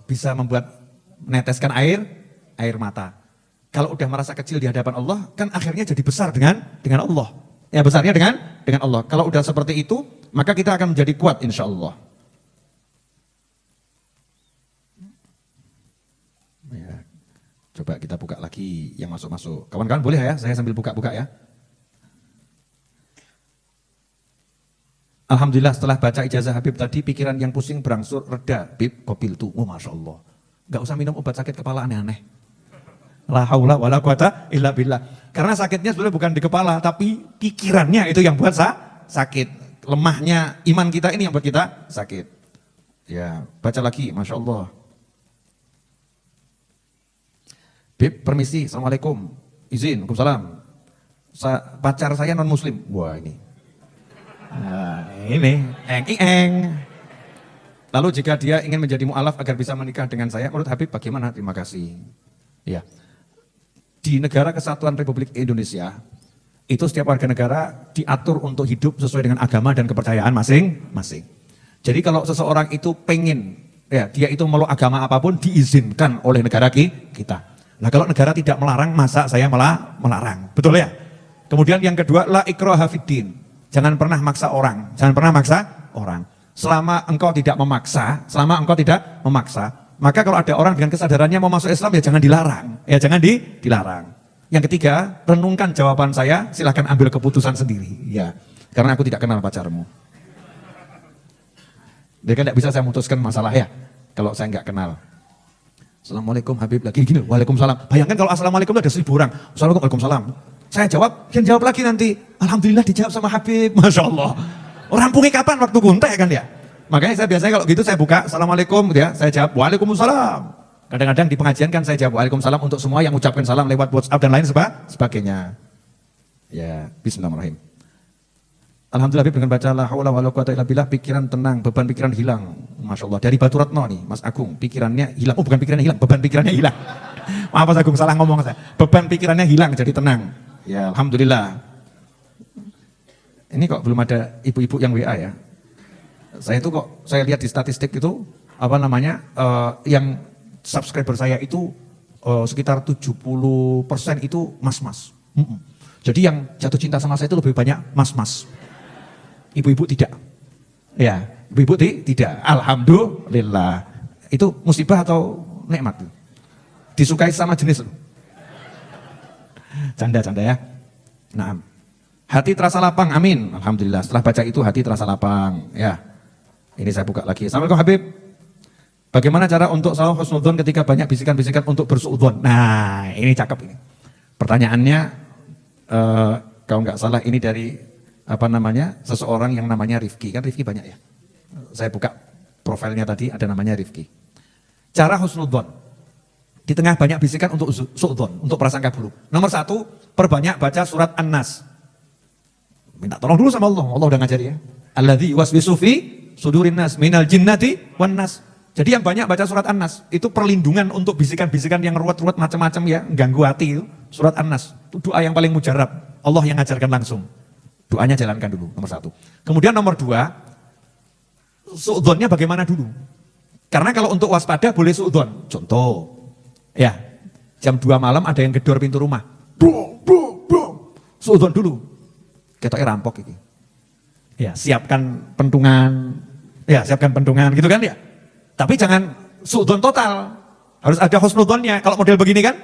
bisa membuat meneteskan air mata. Kalau udah merasa kecil di hadapan Allah, kan akhirnya jadi besar dengan Allah. Ya besarnya dengan Allah. Kalau udah seperti itu, maka kita akan menjadi kuat insya Allah. Coba kita buka lagi yang masuk-masuk. Kawan-kawan boleh ya, saya sambil buka-buka ya. Alhamdulillah setelah baca ijazah Habib tadi, pikiran yang pusing berangsur reda. Habib, kopil tuh, oh Masya Allah. Gak usah minum obat sakit kepala aneh-aneh. La haula wala quwata illa billah. Karena sakitnya sebenarnya bukan di kepala, tapi pikirannya itu yang buat sakit. Lemahnya iman kita ini yang buat kita sakit. Ya, baca lagi, Masya Allah. Bib, permisi, Assalamualaikum, izin, Waalaikumsalam. Pacar saya non muslim. Wah ini. Nah, ini, eng. Lalu jika dia ingin menjadi mu'alaf agar bisa menikah dengan saya, menurut Habib bagaimana? Terima kasih. Ya. Di negara kesatuan Republik Indonesia, itu setiap warga negara diatur untuk hidup sesuai dengan agama dan kepercayaan masing-masing. Jadi kalau seseorang itu pengen, ya dia itu meluk agama apapun diizinkan oleh negara kita. Nah kalau negara tidak melarang, masa saya malah melarang, betul ya? Kemudian yang kedua, la ikraha fiddin. Jangan pernah maksa orang, Selama engkau tidak memaksa, maka kalau ada orang dengan kesadarannya mau masuk Islam, ya jangan dilarang. Yang ketiga, renungkan jawaban saya, silahkan ambil keputusan sendiri. Ya, karena aku tidak kenal pacarmu. Jadi kan tidak bisa saya memutuskan masalah ya, kalau saya nggak kenal. Assalamualaikum Habib lagi gini, Waalaikumsalam. Bayangkan kalau Assalamualaikum itu ada 1000 orang. Assalamualaikum, Waalaikumsalam. Saya jawab, yang jawab lagi nanti. Alhamdulillah dijawab sama Habib, Masya Allah. Rampungnya kapan? Waktu guntek kan ya. Makanya saya biasanya kalau gitu saya buka, Assalamualaikum gitu ya. Saya jawab, Waalaikumsalam. Kadang-kadang di pengajian kan saya jawab, Waalaikumsalam untuk semua yang ucapkan salam lewat WhatsApp dan lain sebagainya. Ya, bismillahirrahmanirrahim. Alhamdulillah Habib dengan baca la haula wala quwata illa billah, pikiran tenang, beban pikiran hilang. Masya Allah. Dari Batu Retno nih, Mas Agung, pikirannya hilang. Oh bukan pikirannya hilang, beban pikirannya hilang. Maaf Mas Agung, salah ngomong saya. Beban pikirannya hilang, jadi tenang. Ya Alhamdulillah. Ini kok belum ada ibu-ibu yang WA ya. Saya itu kok, saya lihat di statistik itu, yang subscriber saya itu sekitar 70% itu mas-mas. Jadi yang jatuh cinta sama saya itu lebih banyak mas-mas. Ibu-ibu tidak. Ya, ibu-ibu tidak. Alhamdulillah. Itu musibah atau nikmat? Disukai sama jenis. Canda-canda ya. Nah, hati terasa lapang, amin. Alhamdulillah. Setelah baca itu hati terasa lapang. Ya, ini saya buka lagi. Assalamualaikum Habib. Bagaimana cara untuk selalu husnudzon ketika banyak bisikan-bisikan untuk bersuudzon? Nah, ini cakep ini. Pertanyaannya, kalau nggak salah ini dari seseorang yang namanya Rifki. Kan Rifki banyak ya. Saya buka profilnya tadi ada namanya Rifki. Cara husnudzon di tengah banyak bisikan untuk suudzon, untuk prasangka buruk. Nomor 1, perbanyak baca surat An-Nas. Minta tolong dulu sama Allah. Allah udah ngajari ya. Alladzi yuwaswisu fi sudurin nas minal jinnati wan nas. Jadi yang banyak baca surat An-Nas, itu perlindungan untuk bisikan-bisikan yang ruwet-ruwet macam-macam ya, ganggu hati itu. Surat An-Nas, itu doa yang paling mujarab. Allah yang ngajarkan langsung. Doanya jalankan dulu, nomor 1. Kemudian nomor 2, suudzonnya bagaimana dulu? Karena kalau untuk waspada boleh suudzon. Contoh, ya, jam 2 malam ada yang gedor pintu rumah. Suudzon dulu. Ketoknya rampok ini. Ya, siapkan pentungan gitu kan ya. Tapi jangan suudzon total, harus ada husnudzonnya. Kalau model begini kan,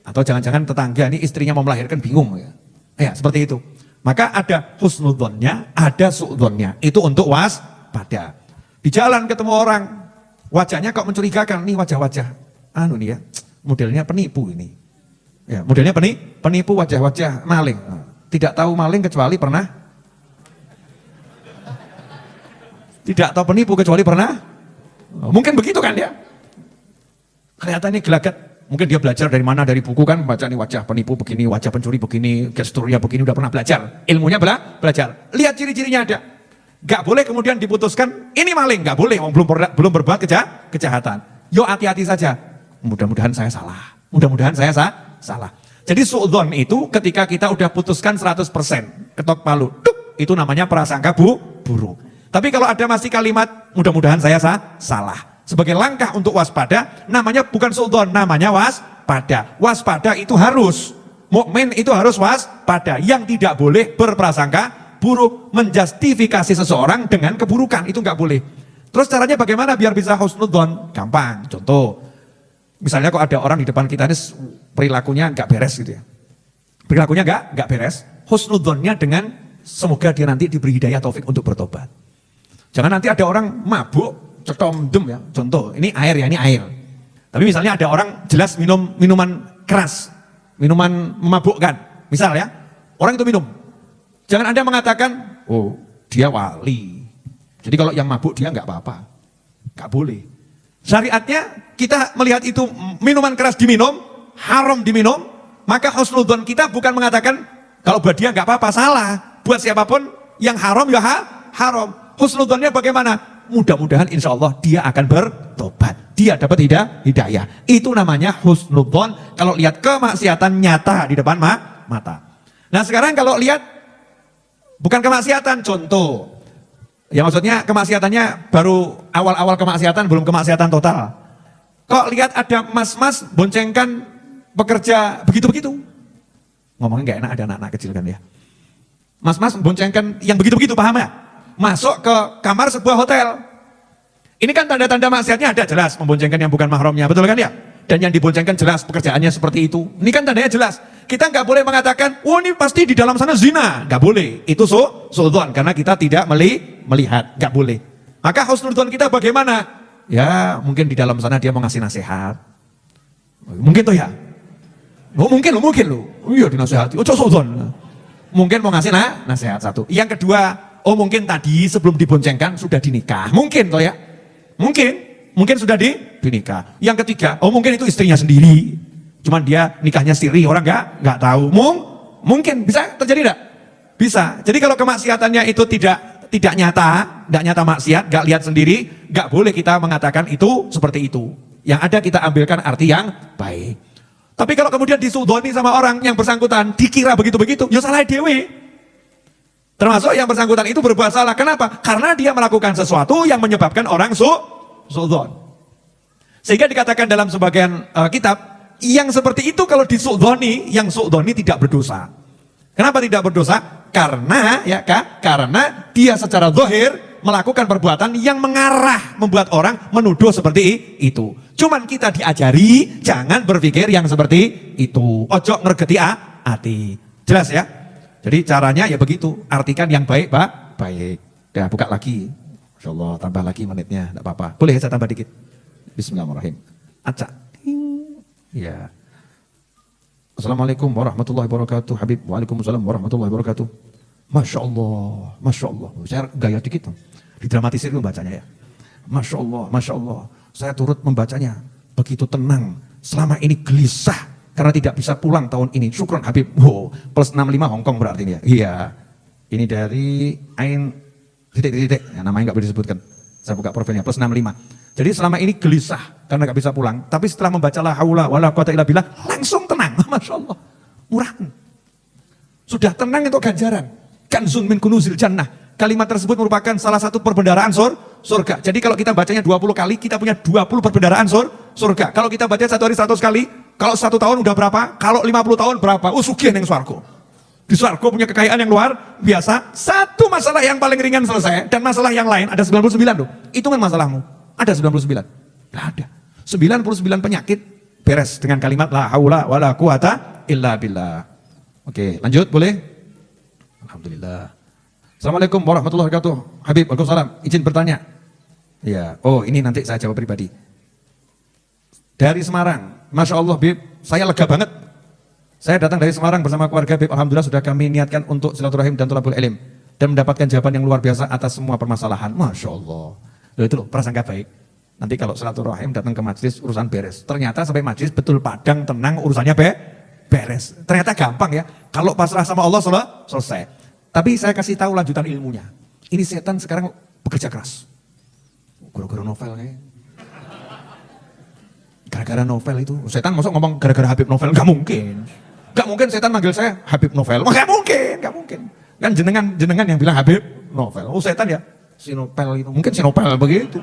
atau jangan-jangan tetangga ini istrinya mau melahirkan bingung ya. Ya seperti itu. Maka ada husnudzonnya, ada suudzonnya. Itu untuk waspada. Di jalan ketemu orang, wajahnya kok mencurigakan. Nih wajah-wajah, nih ya, modelnya penipu ini. Ya, modelnya penipu wajah-wajah maling. Tidak tahu maling kecuali pernah. Tidak tahu penipu kecuali pernah. Mungkin begitu kan ya. Kelihatannya gelagat. Mungkin dia belajar dari mana, dari buku kan, baca nih wajah penipu begini, wajah pencuri begini, gesturnya begini, udah pernah belajar. Ilmunya belajar. Lihat ciri-cirinya ada. Gak boleh kemudian diputuskan, ini maling, gak boleh, belum berbuat kejahatan. Yo hati-hati saja. Mudah-mudahan saya salah. Mudah-mudahan saya salah. Jadi suudzon itu ketika kita udah putuskan 100%, ketok palu, itu namanya prasangka buruk. Tapi kalau ada masih kalimat, mudah-mudahan saya salah. Sebagai langkah untuk waspada, namanya bukan suudzon, namanya waspada. Waspada itu harus, mukmin itu harus waspada. Yang tidak boleh berprasangka buruk, menjustifikasi seseorang dengan keburukan, itu nggak boleh. Terus caranya bagaimana biar bisa husnudzon? Gampang, contoh. Misalnya kok ada orang di depan kita ini perilakunya nggak beres gitu ya. Perilakunya nggak beres, husnudzonnya dengan semoga dia nanti diberi hidayah taufik untuk bertobat. Jangan nanti ada orang mabuk, cetomdem ya, contoh, ini air ya, ini air. Tapi misalnya ada orang jelas minum minuman keras, minuman memabukkan, misal ya, orang itu minum. Jangan Anda mengatakan, oh dia wali. Jadi kalau yang mabuk dia nggak apa-apa, nggak boleh. Syariatnya kita melihat itu minuman keras diminum, haram diminum, maka husnudzon kita bukan mengatakan kalau buat dia nggak apa-apa, salah. Buat siapapun yang haram ya haram. Husnudzonnya bagaimana? Mudah-mudahan insya Allah dia akan bertobat. Dia dapat hidayah. Itu namanya husnudzon. Kalau lihat kemaksiatan nyata di depan mata. Nah sekarang kalau lihat bukan kemaksiatan, contoh. Ya maksudnya kemaksiatannya baru awal-awal kemaksiatan, belum kemaksiatan total. Kok lihat ada mas-mas boncengkan pekerja begitu-begitu. Ngomongnya nggak enak, ada anak-anak kecil kan ya. Mas-mas boncengkan yang begitu-begitu, paham ya? Masuk ke kamar sebuah hotel. Ini kan tanda-tanda maksiatnya ada jelas, memboncengkan yang bukan mahramnya, betul kan ya? Dan yang diboncengkan jelas pekerjaannya seperti itu. Ini kan tandanya jelas. Kita nggak boleh mengatakan, oh ini pasti di dalam sana zina. Nggak boleh. Itu suudzon karena kita tidak melihat. Nggak boleh. Maka husnudzon kita bagaimana? Ya mungkin di dalam sana dia mau ngasih nasihat. Mungkin tuh ya. Oh mungkin loh. Iya dinasihati. Oh suudzon. Mungkin mau ngasih nasihat satu. Yang kedua, oh mungkin tadi sebelum diboncengkan sudah dinikah. Mungkin toh ya. Mungkin sudah dinikah. Yang ketiga, oh mungkin itu istrinya sendiri. Cuman dia nikahnya siri, orang nggak tahu. Mungkin bisa terjadi enggak? Bisa. Jadi kalau kemaksiatannya itu tidak nyata, nggak nyata maksiat, nggak lihat sendiri, nggak boleh kita mengatakan itu seperti itu. Yang ada kita ambilkan arti yang baik. Tapi kalau kemudian disuudzoni sama orang yang bersangkutan, dikira begitu-begitu, ya salah dewe. Termasuk yang bersangkutan itu berbuat salah. Kenapa? Karena dia melakukan sesuatu yang menyebabkan orang su'dzon. Sehingga dikatakan dalam sebagian kitab, yang seperti itu kalau disu'dzoni, yang su'dzoni tidak berdosa. Kenapa tidak berdosa? Karena karena dia secara zahir melakukan perbuatan yang mengarah membuat orang menuduh seperti itu. Cuman kita diajari jangan berpikir yang seperti itu. Ojo ngergeti hati. Jelas ya? Jadi caranya ya begitu. Artikan yang baik, Pak. Baik. Ya, buka lagi. Masya Allah, tambah lagi menitnya. Tidak apa-apa. Boleh saya tambah dikit? Bismillahirrahmanirrahim. Acak. Ya. Assalamualaikum warahmatullahi wabarakatuh. Habib, waalaikumsalam warahmatullahi wabarakatuh. Masya Allah, Masya Allah. Saya gaya dikit. Didramatisir itu bacanya ya. Masya Allah, Masya Allah. Saya turut membacanya. Begitu tenang. Selama ini gelisah. Karena tidak bisa pulang tahun ini. Syukron Habib. Wow, plus 65 Hongkong berarti ini ya. Iya. Ini dari Ain titik-titik. Ya, namanya nggak boleh disebutkan. Saya buka profilnya plus 65. Jadi selama ini gelisah karena nggak bisa pulang. Tapi setelah membaca la haula wala quwata illa billah langsung tenang. Masya Allah. Murahan. Sudah tenang itu ganjaran. Kanzun min kunuzil jannah. Kalimat tersebut merupakan salah satu perbendaharaan surga. Jadi kalau kita bacanya 20 kali, kita punya 20 perbendaharaan surga. Kalau kita baca satu hari 100 kali, kalau 1 tahun udah berapa? Kalau 50 tahun berapa? Sugihan yang swargo. Di swargo punya kekayaan yang luar biasa. Satu masalah yang paling ringan selesai. Dan masalah yang lain ada 99 tuh. Hitungan masalahmu. Ada 99. Tidak ada. 99 penyakit beres dengan kalimat la haula wala quwata illa billah. Oke, lanjut boleh? Alhamdulillah. Assalamualaikum warahmatullahi wabarakatuh. Habib, waalaikumsalam. Izin bertanya. Ya, oh ini nanti saya jawab pribadi. Dari Semarang, Masya Allah Bib, saya lega banget. Saya datang dari Semarang bersama keluarga Bib. Alhamdulillah sudah kami niatkan untuk silaturahim dan thalabul ilm. Dan mendapatkan jawaban yang luar biasa atas semua permasalahan. Masya Allah. Loh, itu loh, prasangka baik. Nanti kalau silaturahim datang ke majelis urusan beres. Ternyata sampai majelis betul padang, tenang, urusannya beres. Ternyata gampang ya. Kalau pasrah sama Allah selesai. Tapi saya kasih tahu lanjutan ilmunya. Ini setan sekarang bekerja keras. Gara-gara novel kayaknya. Gara-gara novel itu. Setan masuk ngomong gara-gara Habib novel. Gak mungkin. Gak mungkin setan manggil saya Habib novel. Gak mungkin. Kan jenengan yang bilang Habib novel. Oh setan ya. Sinopel itu, mungkin Sinopel begitu.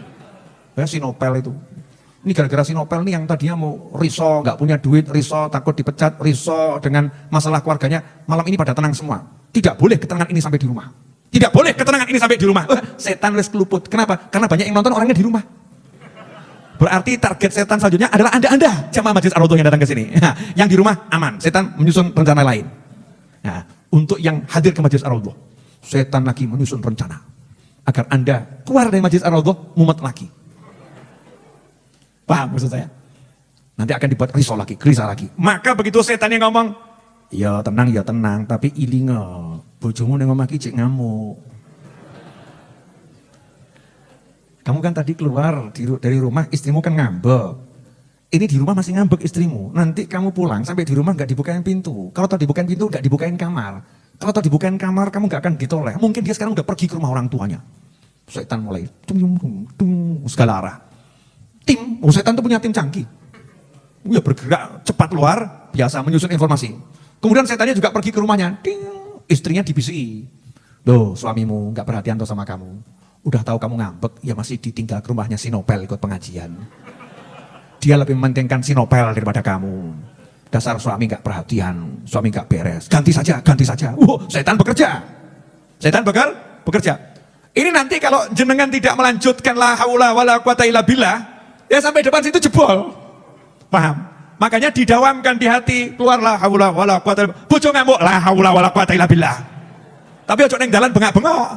Ya Sinopel itu. Ini gara-gara Sinopel nih yang tadinya mau riso, nggak punya duit, riso, takut dipecat, riso dengan masalah keluarganya. Malam ini pada tenang semua. Tidak boleh ketenangan ini sampai di rumah. Tidak boleh ketenangan ini sampai di rumah. Setan wes keluput. Kenapa? Karena banyak yang nonton orangnya di rumah. Berarti target setan selanjutnya adalah Anda jamaah Majelis Ar-Raudhah yang datang ke sini. Nah, yang di rumah aman. Setan menyusun rencana lain. Nah, untuk yang hadir ke Majelis Ar-Raudhah, setan lagi menyusun rencana agar Anda keluar dari Majelis Ar-Raudhah mumet lagi. Paham maksud saya? Nanti akan dibuat risau lagi, gelisah lagi. Maka begitu setan yang ngomong, ya tenang, tapi ilinga, bojomu yang ngomong cek ngamuk. Kamu kan tadi keluar dari rumah, istrimu kan ngambek. Ini di rumah masih ngambek istrimu. Nanti kamu pulang sampai di rumah nggak dibukain pintu. Kalau tadi dibukain pintu nggak dibukain kamar. Kalau tadi dibukain kamar kamu nggak akan ditoleh. Mungkin dia sekarang udah pergi ke rumah orang tuanya. Setan mulai segala arah. Setan tuh punya tim canggih. Ya bergerak cepat luar, biasa menyusun informasi. Kemudian setannya juga pergi ke rumahnya. Istrinya dibisiki. Loh, suamimu nggak perhatian tuh sama kamu. Udah tahu kamu ngambek, ya masih ditinggal ke rumahnya Sinopel ikut pengajian. Dia lebih mementingkan Sinopel daripada kamu. Dasar suami nggak perhatian, suami nggak beres. Ganti saja. Setan bekerja. Setan bekerja. Ini nanti kalau jenengan tidak melanjutkan la haula wala quwata illa billah, ya sampai depan situ jebol. Paham? Makanya didawamkan di hati, keluar la haula wala quwata illa billah. Bojo ngamuk la haula wala quwata illa billah. Tapi ojo neng dalan bengak-bengok.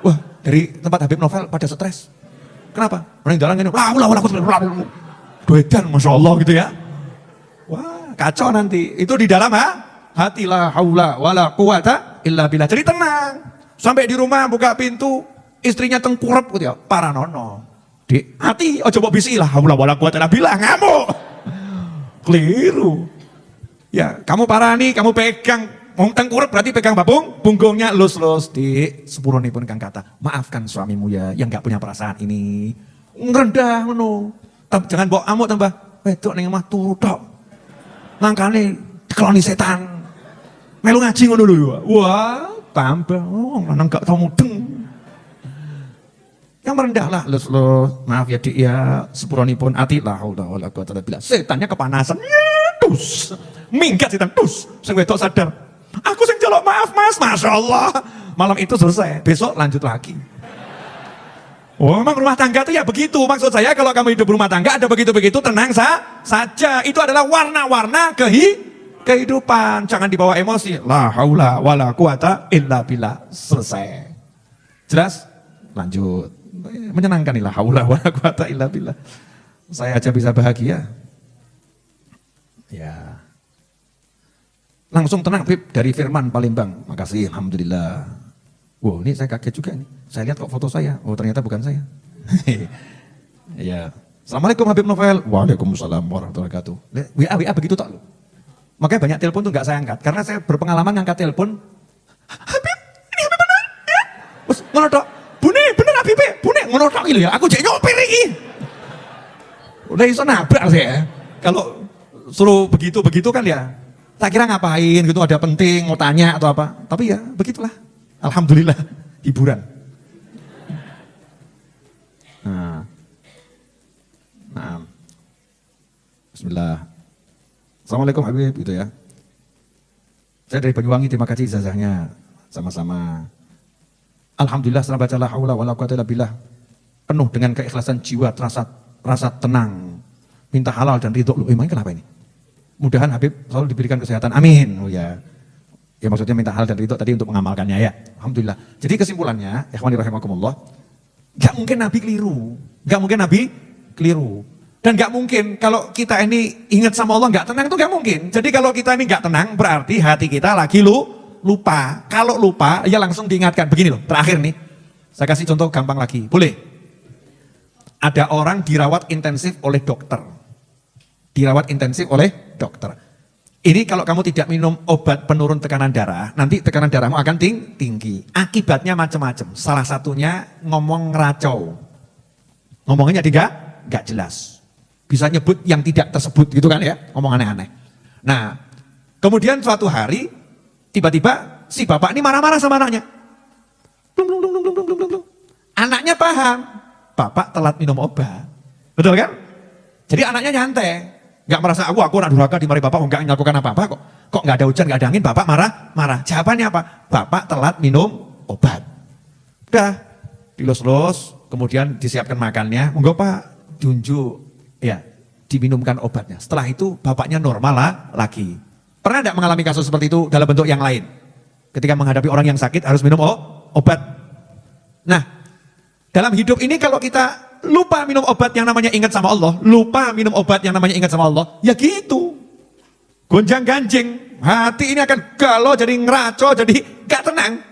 Wah, dari tempat Habib novel pada stres. Kenapa? Neng dalan ngene, la haula wala quwata illa billah. Doedan Masya Allah gitu ya. Wah, kacau nanti. Itu di dalam hati la haula wala quwata illa billah. Jadi tenang. Sampai di rumah buka pintu, istrinya tengkurap gitu ya, paranono. Di hati ojo mbok bisi la haula wala quwata illa billah, ngamuk. Keliru. Ya, kamu parani, kamu pegang tengkurap berarti pegang babung, punggungnya lus-lus di sepurunipun kang kata. Maafkan suamimu ya yang enggak punya perasaan ini. Ngerendah ngono. Jangan bawa amuk tambah. Wedok ning omah turu tok. Mangkane dikeloni setan. Melu ngaji ngono lho. Wah, tambah. Oh, lanang gak tau mudeng. Yang merendah lah, maaf ya dik ya, sepuranipun ati lah, Allah bilang, setannya kepanasan, dus, minggat setan, dus, sing wedok sadar, aku sing jaluk maaf mas, masya Allah, malam itu selesai, besok lanjut lagi. Oh, memang rumah tangga itu ya begitu, maksud saya kalau kamu hidup rumah tangga ada begitu-begitu, tenang saja, itu adalah warna-warna kehidupan, jangan dibawa emosi, la haula wala quwata illa billah, selesai. Jelas? Lanjut. Menyenangkan, la haula wala quwata illa billah. Saya aja bisa bahagia. Ya. Langsung tenang, Bib, dari Firman Palembang. Makasih, alhamdulillah. Wow, ini saya kaget juga nih. Saya lihat kok foto saya. Oh, ternyata bukan saya. Ya. Assalamualaikum Habib Novel. Waalaikumsalam warahmatullahi wabarakatuh. WA begitu tak lu. Makanya banyak telepon tuh nggak saya angkat karena saya berpengalaman ngangkat telepon. Habib, ini Habib benar? Ya. Terus ngono tok. Bune, bener Habib, bune ngono tok iki lho ya. Aku jek nyopir iki. Udah iso nabrak saya. Kalau suruh begitu kan ya. Tak kira ngapain gitu, ada penting mau tanya atau apa. Tapi ya begitulah. Alhamdulillah hiburan. Nah. Bismillah. Assalamualaikum Habib, gitu ya. Saya dari Banyuwangi, terima kasih ijazahnya. Sama-sama. Alhamdulillah setelah baca la haula wala quwata illa billah, penuh dengan keikhlasan jiwa, rasa tenang, minta halal dan ridho. Loh, emangnya kenapa ini? Mudahan Habib selalu diberikan kesehatan. Amin. Oh ya. Ya maksudnya minta halal dan ridho tadi untuk mengamalkannya ya. Alhamdulillah. Jadi kesimpulannya, ikhwani rahimakumullah, gak mungkin Nabi keliru. Gak mungkin Nabi keliru. Dan gak mungkin kalau kita ini ingat sama Allah gak tenang itu gak mungkin. Jadi kalau kita ini gak tenang berarti hati kita lagi lupa. Kalau lupa ya langsung diingatkan. Begini loh, terakhir nih. Saya kasih contoh gampang lagi. Boleh? Ada orang dirawat intensif oleh dokter. Dirawat intensif oleh dokter. Ini kalau kamu tidak minum obat penurun tekanan darah, nanti tekanan darahmu akan tinggi. Akibatnya macam-macam. Salah satunya ngomong ngeracau. Ngomongnya gak jelas. Bisa nyebut yang tidak tersebut gitu kan ya, ngomong aneh-aneh. Nah, kemudian suatu hari tiba-tiba si bapak ini marah-marah sama anaknya. Anaknya paham, bapak telat minum obat. Betul kan? Jadi anaknya nyantai, nggak merasa aku anak durhaka di mari bapak nggak melakukan apa-apa kok nggak ada hujan nggak ada angin, bapak marah. Jawabannya apa? Bapak telat minum obat. Udah, dilus-lus, kemudian disiapkan makannya. Monggo Pak, diunjuk. Ya, diminumkan obatnya. Setelah itu bapaknya normal lagi. Pernah tidak mengalami kasus seperti itu dalam bentuk yang lain? Ketika menghadapi orang yang sakit harus minum obat. Nah, dalam hidup ini kalau kita lupa minum obat yang namanya ingat sama Allah, lupa minum obat yang namanya ingat sama Allah, ya gitu. Gonjang ganjing, hati ini akan galau, jadi ngeraco, jadi gak tenang.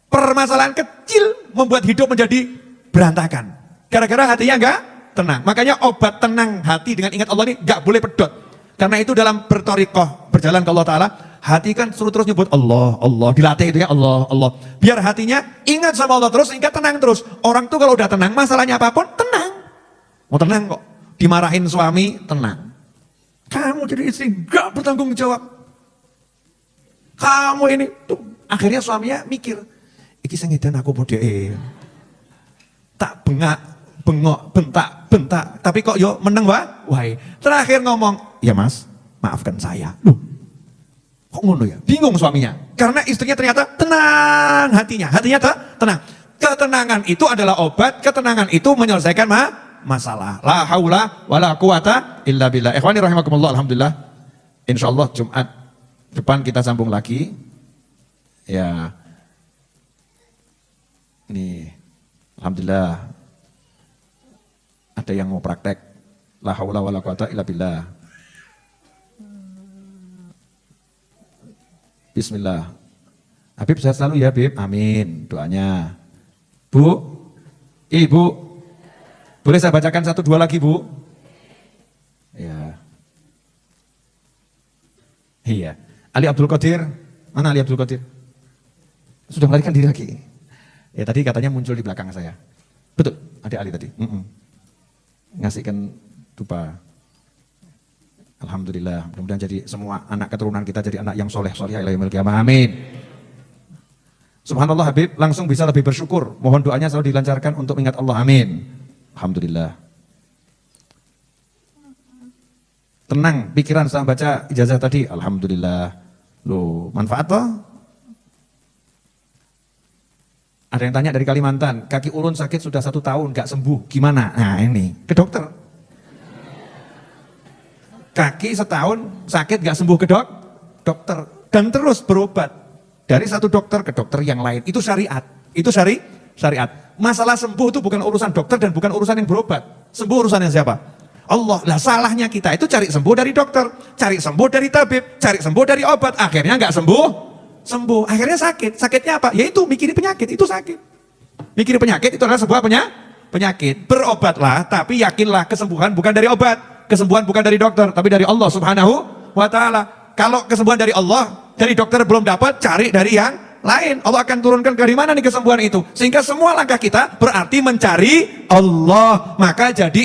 Permasalahan kecil membuat hidup menjadi berantakan. Gara-gara hatinya gak tenang. Makanya obat tenang hati dengan ingat Allah ini gak boleh pedot. Karena itu dalam bertorikoh, berjalan ke Allah Ta'ala, hati kan suruh terus nyebut Allah, Allah. Dilatih itu ya Allah, Allah. Biar hatinya ingat sama Allah terus, ingat tenang terus. Orang tuh kalau udah tenang, masalahnya apapun, tenang. Mau tenang kok. Dimarahin suami, tenang. Kamu jadi istri gak bertanggung jawab. Kamu ini, tuh. Akhirnya suaminya mikir, iki sing edan aku bodhe. Tak bengok, bentak, tapi kok yo meneng wahai. Terakhir ngomong, ya mas, maafkan saya. Loh, kok ngono ya? Bingung suaminya. Karena istrinya ternyata tenang hatinya tenang. Ketenangan itu adalah obat, ketenangan itu menyelesaikan masalah. La haula wala quwata illa billah. Ikhwani rahimakumullah, alhamdulillah. Insyaallah Jumat depan kita sambung lagi. Ya. Ini alhamdulillah. Ada yang mau praktek la haula wala quwata illa billah. Bismillah. Habib sehat selalu ya Habib. Amin. Doanya. Bu, Ibu, boleh saya bacakan 1-2 lagi Bu? Ya. Iya. Ali Abdul Qadir. Mana Ali Abdul Qadir? Sudah melarikan diri lagi. Ya tadi katanya muncul di belakang saya. Betul, ada Ali tadi. Ngasihkan dupa. Alhamdulillah, mudah-mudahan jadi semua anak keturunan kita jadi anak yang soleh ila yaumil qiyamah. Amin. Subhanallah Habib, langsung bisa lebih bersyukur. Mohon doanya selalu dilancarkan untuk mengingat Allah. Amin. Alhamdulillah. Tenang pikiran setelah baca ijazah tadi. Alhamdulillah. Loh, manfaat toh? Ada yang tanya dari Kalimantan, kaki ulun sakit sudah 1 tahun, gak sembuh, gimana? Nah ini, ke dokter. Kaki setahun sakit gak sembuh ke dokter. Dan terus berobat. Dari satu dokter ke dokter yang lain. Itu syariat. Itu syariat. Masalah sembuh itu bukan urusan dokter dan bukan urusan yang berobat. Sembuh urusannya siapa? Allah. Lah salahnya kita itu cari sembuh dari dokter. Cari sembuh dari tabib. Cari sembuh dari obat. Akhirnya gak sembuh, akhirnya sakit. Sakitnya apa? Yaitu mikirin penyakit, itu sakit. Mikirin penyakit itu adalah sebuah penyakit. Berobatlah, tapi yakinlah kesembuhan bukan dari obat. Kesembuhan bukan dari dokter, tapi dari Allah Subhanahu wa ta'ala. Kalau kesembuhan dari Allah, dari dokter belum dapat, cari dari yang lain. Allah akan turunkan dari mana nih kesembuhan itu. Sehingga semua langkah kita berarti mencari Allah. Maka jadi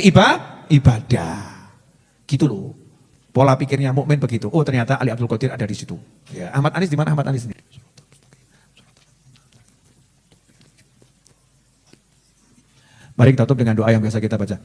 ibadah. Gitu loh. Pola pikirnya mukmin begitu. Oh ternyata Ali Abdul Qadir ada di situ. Ya, Ahmad Anis di mana Ahmad Anis sendiri? Mari kita tutup dengan doa yang biasa kita baca.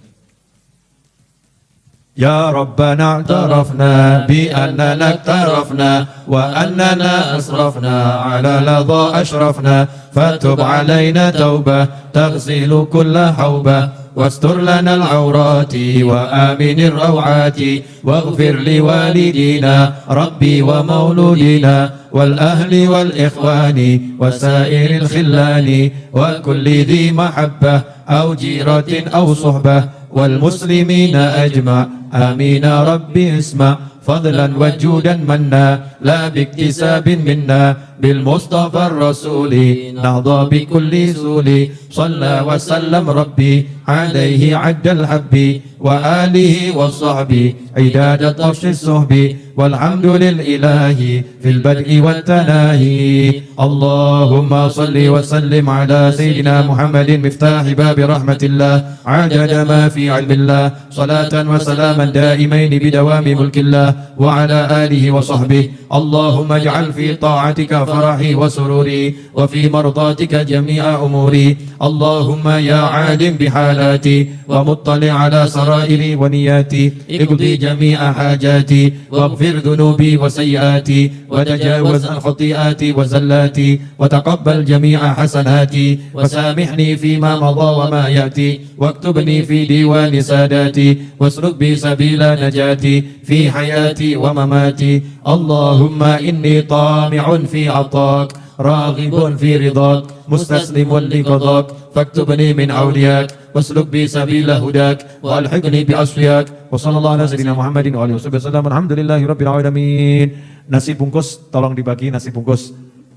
Ya Rabbana tarafna bi annana tarafna wa annana asrafna ala ladha ashrafna fatub alaina taubah taghsilu kulla haubah واستر لنا العورات وآمن الروعات واغفر لوالدينا ربي ومولودنا والأهل والإخوان وسائر الخلان وكل ذي محبة أو جيرة أو صحبة والمسلمين أجمع آمين ربي اسمع فضلا وجودا منا لا باكتساب منا بالمصطفى الرسول نهضى بكل سول صلى وسلم ربي عليه عد الحب وآله وصحبه عداد طرش الصحب والحمد للإله في البدء والتناهي اللهم صل وسلم على سيدنا محمد مفتاح باب رحمة الله عدد ما في علم الله صلاة وسلاما دائمين بدوام ملك الله وعلى آله وصحبه اللهم اجعل في طاعتك فرحي وسروري وفي مرضاتك جميع أموري اللهم يا عالم بحالاتي ومطلع على سرائري ونياتي اقضي جميع حاجاتي واغفر ذنوبي وسيئاتي وتجاوز عن خطيئاتي وزلاتي وتقبل جميع حسناتي وسامحني فيما مضى وما يأتي واكتبني في ديوان ساداتي واسلك بي سبيل نجاتي في حياتي ومماتي اللهم إني طامع في عطاك راغب في رضاك مستسلم لقضاك فاكتبني من أولياك واسلك بي سبيل هداك والحقني بأصفياك وصلى الله على سيدنا محمد وآله وسلم alhamdulillahi rabbil alamin. Nasi bungkus tolong dibagi, nasi bungkus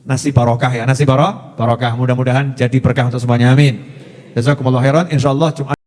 nasi barokah ya, nasi barokah mudah-mudahan jadi berkah untuk semuanya, amin. Jazakumullah khairan. Insyaallah Jumat